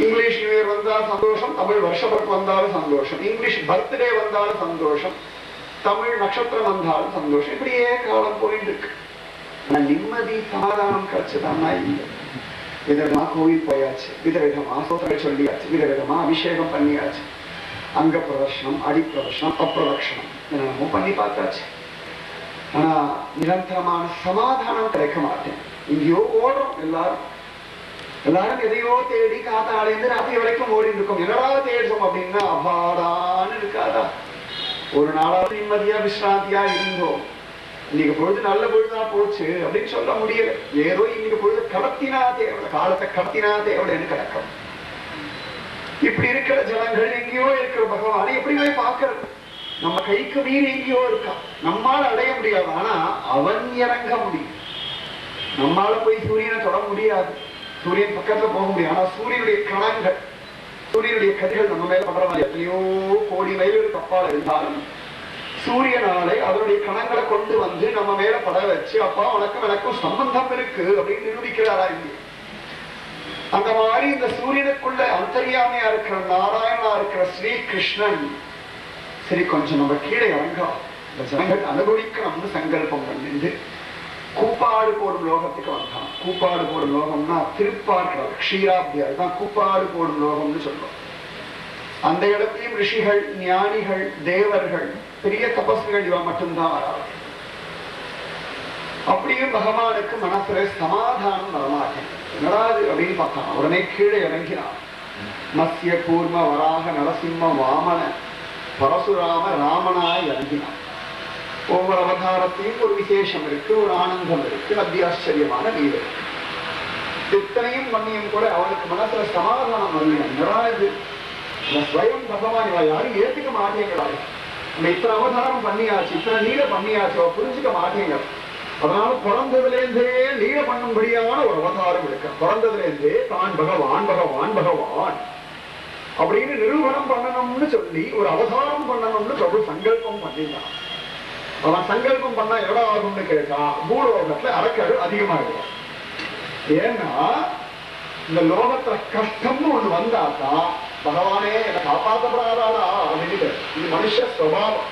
இங்கிலீஷ் நியூ இயர் வந்தா சந்தோஷம், தமிழ் வருஷப்பிறப்பு வந்தாலும் சந்தோஷம், இங்கிலீஷ் பர்த்டே வந்தாலும் சந்தோஷம், தமிழ் நட்சத்திரம் வந்தாலும் சந்தோஷம். இப்படியே காலம் போயிட்டு இருக்கு. நிம்மதி சமாதானம் கிடைச்சதானா இல்லை. விதவிதமா கோவில் போயாச்சு, விதவிதமா சோத்திரங்கள் சொல்லியாச்சு, விதவிதமா அபிஷேகம் பண்ணியாச்சு, அங்க பிரதர்ஷனம், அடி பிரதர்ஷனம், அப்பிரதட்சணம் என்னென்னமோ பண்ணி பார்த்தாச்சு. ஆனா நிரந்தரமான சமாதானம் கிடைக்க மாட்டேன். இங்கேயோ ஓடுறோம் எல்லாரும் எதையோ தேடி காத்தாலேருந்து ராத்திரி வரைக்கும் ஓடி இருக்கும். என்னடா தேடுறோம் அப்படின்னா அபாடான்னு இருக்காதா? ஒரு நாளாவது நிம்மதியா விசிராந்தியா இருந்தோம். இன்னைக்கு பொழுது நல்ல பொழுதா போச்சு அப்படின்னு சொல்ல முடியல. ஏதோ இன்னைக்கு பொழுது கடத்தினா தேவை, காலத்தை கடத்தினா தேவைன்னு கிடக்கும். இப்படி இருக்கிற ஜனங்கள் எங்கேயோ இருக்கிற பகவானை எப்படி போய் பார்க்கறது? நம்ம கைக்கு மீறி எங்கேயோ இருக்கான். நம்மால அடைய முடியாது, ஆனா அவன் இறங்க முடியும். நம்மால போய் சூரியனை தொட முடியாது, சூரியன் பக்கத்துல போக முடியும். ஆனா சூரியனுடைய கணங்கள், சூரியனுடைய கதிர்கள் நம்ம மேல படுற மாதிரி எத்தனையோ கோடி மைல் கப்பால் இருந்தாலும் சூரியனாலே அதனுடைய கணங்களை கொண்டு வந்து நம்ம மேல பட வச்சு, அப்பா உனக்கும் எனக்கும் சம்பந்தம் இருக்கு அப்படின்னு நிரூபிக்கிறாரா இல்லையா? அந்த மாதிரி இந்த சூரியனுக்குள்ள அந்தர்யாமையா இருக்கிற நாராயணா இருக்கிற ஸ்ரீ கிருஷ்ணன் சரி கொஞ்சம் நம்ம கீழே இறங்கா, இந்த ஜனங்கள் அனுபவிக்கணும்னு சங்கல்பம் பண்ணிட்டு கூப்பாடு போடும் லோகத்துக்கு வந்தான். கூப்பாடு போடும் லோகம்னா திருப்பார்க்கிறார், க்ஷீராப்தி, அதுதான் கூப்பாடு போடும் லோகம்னு சொல்றோம். அந்த இடத்தையும் ரிஷிகள், ஞானிகள், தேவர்கள், பெரிய தபஸ்கள் இவன் மட்டும்தான் வராது. அப்படியும் பகவானுக்கு மனசுல சமாதானம் வரமாட்டேன். என்னடாது அப்படின்னு பார்த்தான். உடனே கீழே இறங்கினான். மத்ய கூர்ம வராக நரசிம்ம வாமன பரசுராம ராமனாய் இறங்கினான். ஒவ்வொரு அவதாரத்தையும் ஒரு விசேஷம் இருக்கு, ஒரு ஆனந்தம் இருக்கு, அத்தியாச்சரியமான வீடு. இத்தனையும் பண்ணியும் கூட அவனுக்கு மனசுல சமாதானம் வரல. என்னடாது ஸ்வயம் பகவான் இவ யாரும் ஏத்துக்க மாட்டேங்கிறாரு. நம்ம இத்தனை அவதாரம் பண்ணியாச்சு, இத்தனை நீட பண்ணியாச்சு, அவ புரிஞ்சுக்க மாட்டேங்க. அதனால பிறந்ததுலேருந்தே நீட பண்ணும்படியான ஒரு அவதாரம் இருக்கு. பிறந்ததுலேருந்தே தான் பகவான் பகவான் பகவான் அப்படின்னு நிரூபணம் பண்ணணும்னு சொல்லி ஒரு அவதாரம் பண்ணணும்னு பிரபு சங்கல்பம் பண்ணிட்டான். அவன் சங்கல்பம் பண்ணா எவ்வளவு ஆகும்னு கேட்டா பூலோகத்துல அரக்கரு அதிகமாகிடும். ஏன்னா இந்த லோகத்துல கஷ்டம்னு ஒண்ணு வந்தாதான் பகவானே என்னை காப்பாற்றப்படாதாடா அப்படின்னு. இது மனுஷ சுபாவம்.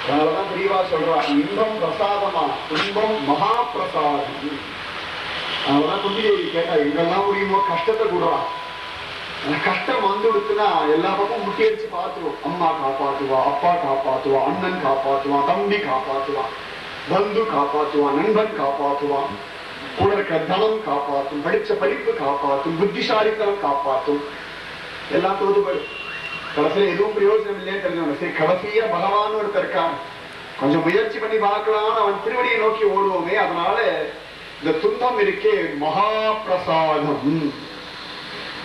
அதனாலதான் பிரிவா சொல்றா, இன்பம் பிரசாதமா, துன்பம் மகா பிரசாதம். அதனாலதான் குந்திதேவி கேட்டா, எங்கெல்லாம் முடியுமோ கஷ்டத்தை கூடுறா. கஷ்டம் வந்து கொடுத்துனா எல்லா பக்கம் முட்டி அடிச்சு பார்த்துருவோம். அம்மா காப்பாத்துவா, அப்பா காப்பாத்துவா, அண்ணன் காப்பாத்துவான், தம்பி காப்பாத்துவான், பந்து காப்பாத்துவான், நண்பன் காப்பாத்துவான், கூட இருக்க தனம் காப்பாற்றும், படிச்ச படிப்பு காப்பாற்றும், புத்திசாலித்தனம் காப்பாற்றும். எல்லாம் தோதுபடும். கடைசியில எதுவும் பிரயோஜனம் இல்லையே தெரிஞ்சவங்க. சரி, கடைசியா பகவான் ஒருத்தர் இருக்கான், கொஞ்சம் முயற்சி பண்ணி பார்க்கலாம், அவன் திருவடியை நோக்கி ஓடுவோமே. அதனால இந்த துன்பம் இருக்கே மகா பிரசாதம்.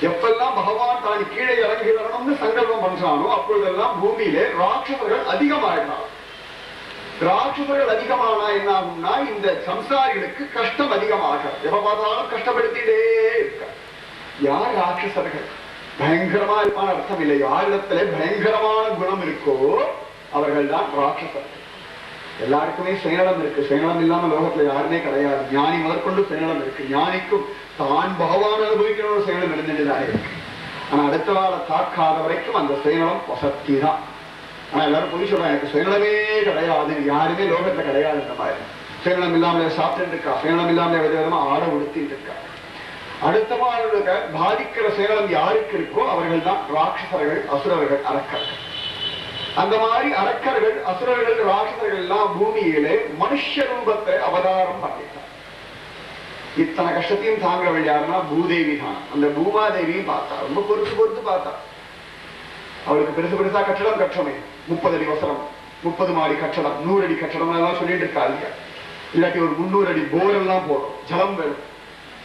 எப்பெல்லாம் பகவான் தான் கீழே இறங்கி வரணும்னு சங்கல்பம் பண்றானோ அப்பொழுதெல்லாம் பூமியிலே ராட்சசர்கள் அதிகமாயிடுறான். ராட்சசர்கள் அதிகமானா என்ன ஆகும்னா இந்த சம்சாரிகளுக்கு கஷ்டம் அதிகமாக, எப்ப பார்த்தாலும் கஷ்டப்படுத்திட்டே இருக்க. யார் ராட்சசர்கள்? பயங்கரமா இருப்பான அர்த்தம் இல்லை. யாரிடத்துல பயங்கரமான குணம் இருக்கோ அவர்கள் தான் ராட்சசர்கள். எல்லாருக்குமே சுயநலம் இருக்கு. சுயநலம் இல்லாம லோகத்துல யாருமே கிடையாது. ஞானி முதற்கொண்டு சுயநலம் இருக்கு. ஞானிக்கும் தான் பகவான் அனுபவிக்கிற ஒரு சுயநலம் இருந்துட்டுதான் இருக்கு. ஆனா அடுத்த வாழ தாக்காத வரைக்கும் அந்த சுயநலம் வசத்தி தான். ஆனா எல்லாரும் போய் சொல்றாங்க, எனக்கு சுயநலமே கிடையாது, யாருமே லோகத்துல கிடையாது. இந்த மாதிரி சுயநலம் இல்லாமலே சாப்பிட்டு இருக்கா, சுயநலம் இல்லாமலே வித விதமா ஆட உடுத்திட்டு இருக்கா. அடுத்தவர்களுக்கு பாதிக்கிற சேலம் யாருக்கு இருக்கோ அவர்கள் தான் ராட்சசர்கள், அசுரர்கள், அரக்கர்கள். அந்த மாதிரி அரக்கர்கள், அசுரர்கள், ராட்சசர்கள் எல்லாம் பூமியிலே மனுஷ ரூபத்தை அவதாரம் பண்ணிட்டார். இத்தனை கஷ்டத்தையும் தாங்கிறவள் யாருன்னா பூதேவி தான். அந்த பூமாதேவியும் பார்த்தா, ரொம்ப பொறுத்து பொறுத்து பார்த்தா. அவளுக்கு பெருசு பெருசா கட்டடம் கட்டமே, 30 அடி வசரம், 30 மாடி கட்டடம், 100 அடி கட்டடம் எல்லாம் சொல்லிட்டு இருக்கா இல்லையா? இல்லாட்டி ஒரு 300 அடி போர் எல்லாம் போடும், ஜலம் வேணும்,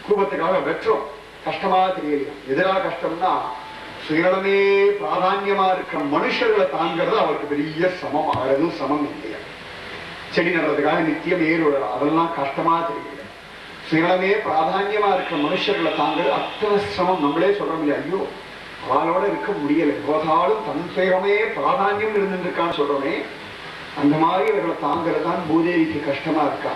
கூபத்துக்காக வெற்றோம். கஷ்டமா தெரியலையா? எதிரா கஷ்டம்னா சுயமே பிராதான்யமா இருக்கிற மனுஷர்களை தாங்கிறது அவருக்கு பெரிய சமம். ஆகிறதும் சமம் இல்லையா? செடி நடுறதுக்காக நித்தியம் ஏறுடலாம், அதெல்லாம் கஷ்டமா தெரியல. சுயமே பிராதான்யமா இருக்கிற மனுஷர்களை தாங்கிறது அத்தனை சிரமம். நம்மளே சொல்றோம் இல்லையா, ஐயோ அவளோட இருக்க முடியல, போதாலும் தன் சுயமே பிராதான்யம் இருந்துருக்கான்னு சொல்றோமே, அந்த மாதிரி அவர்களை தாங்கிறது தான் பூதேவிக்கு கஷ்டமா இருக்கா.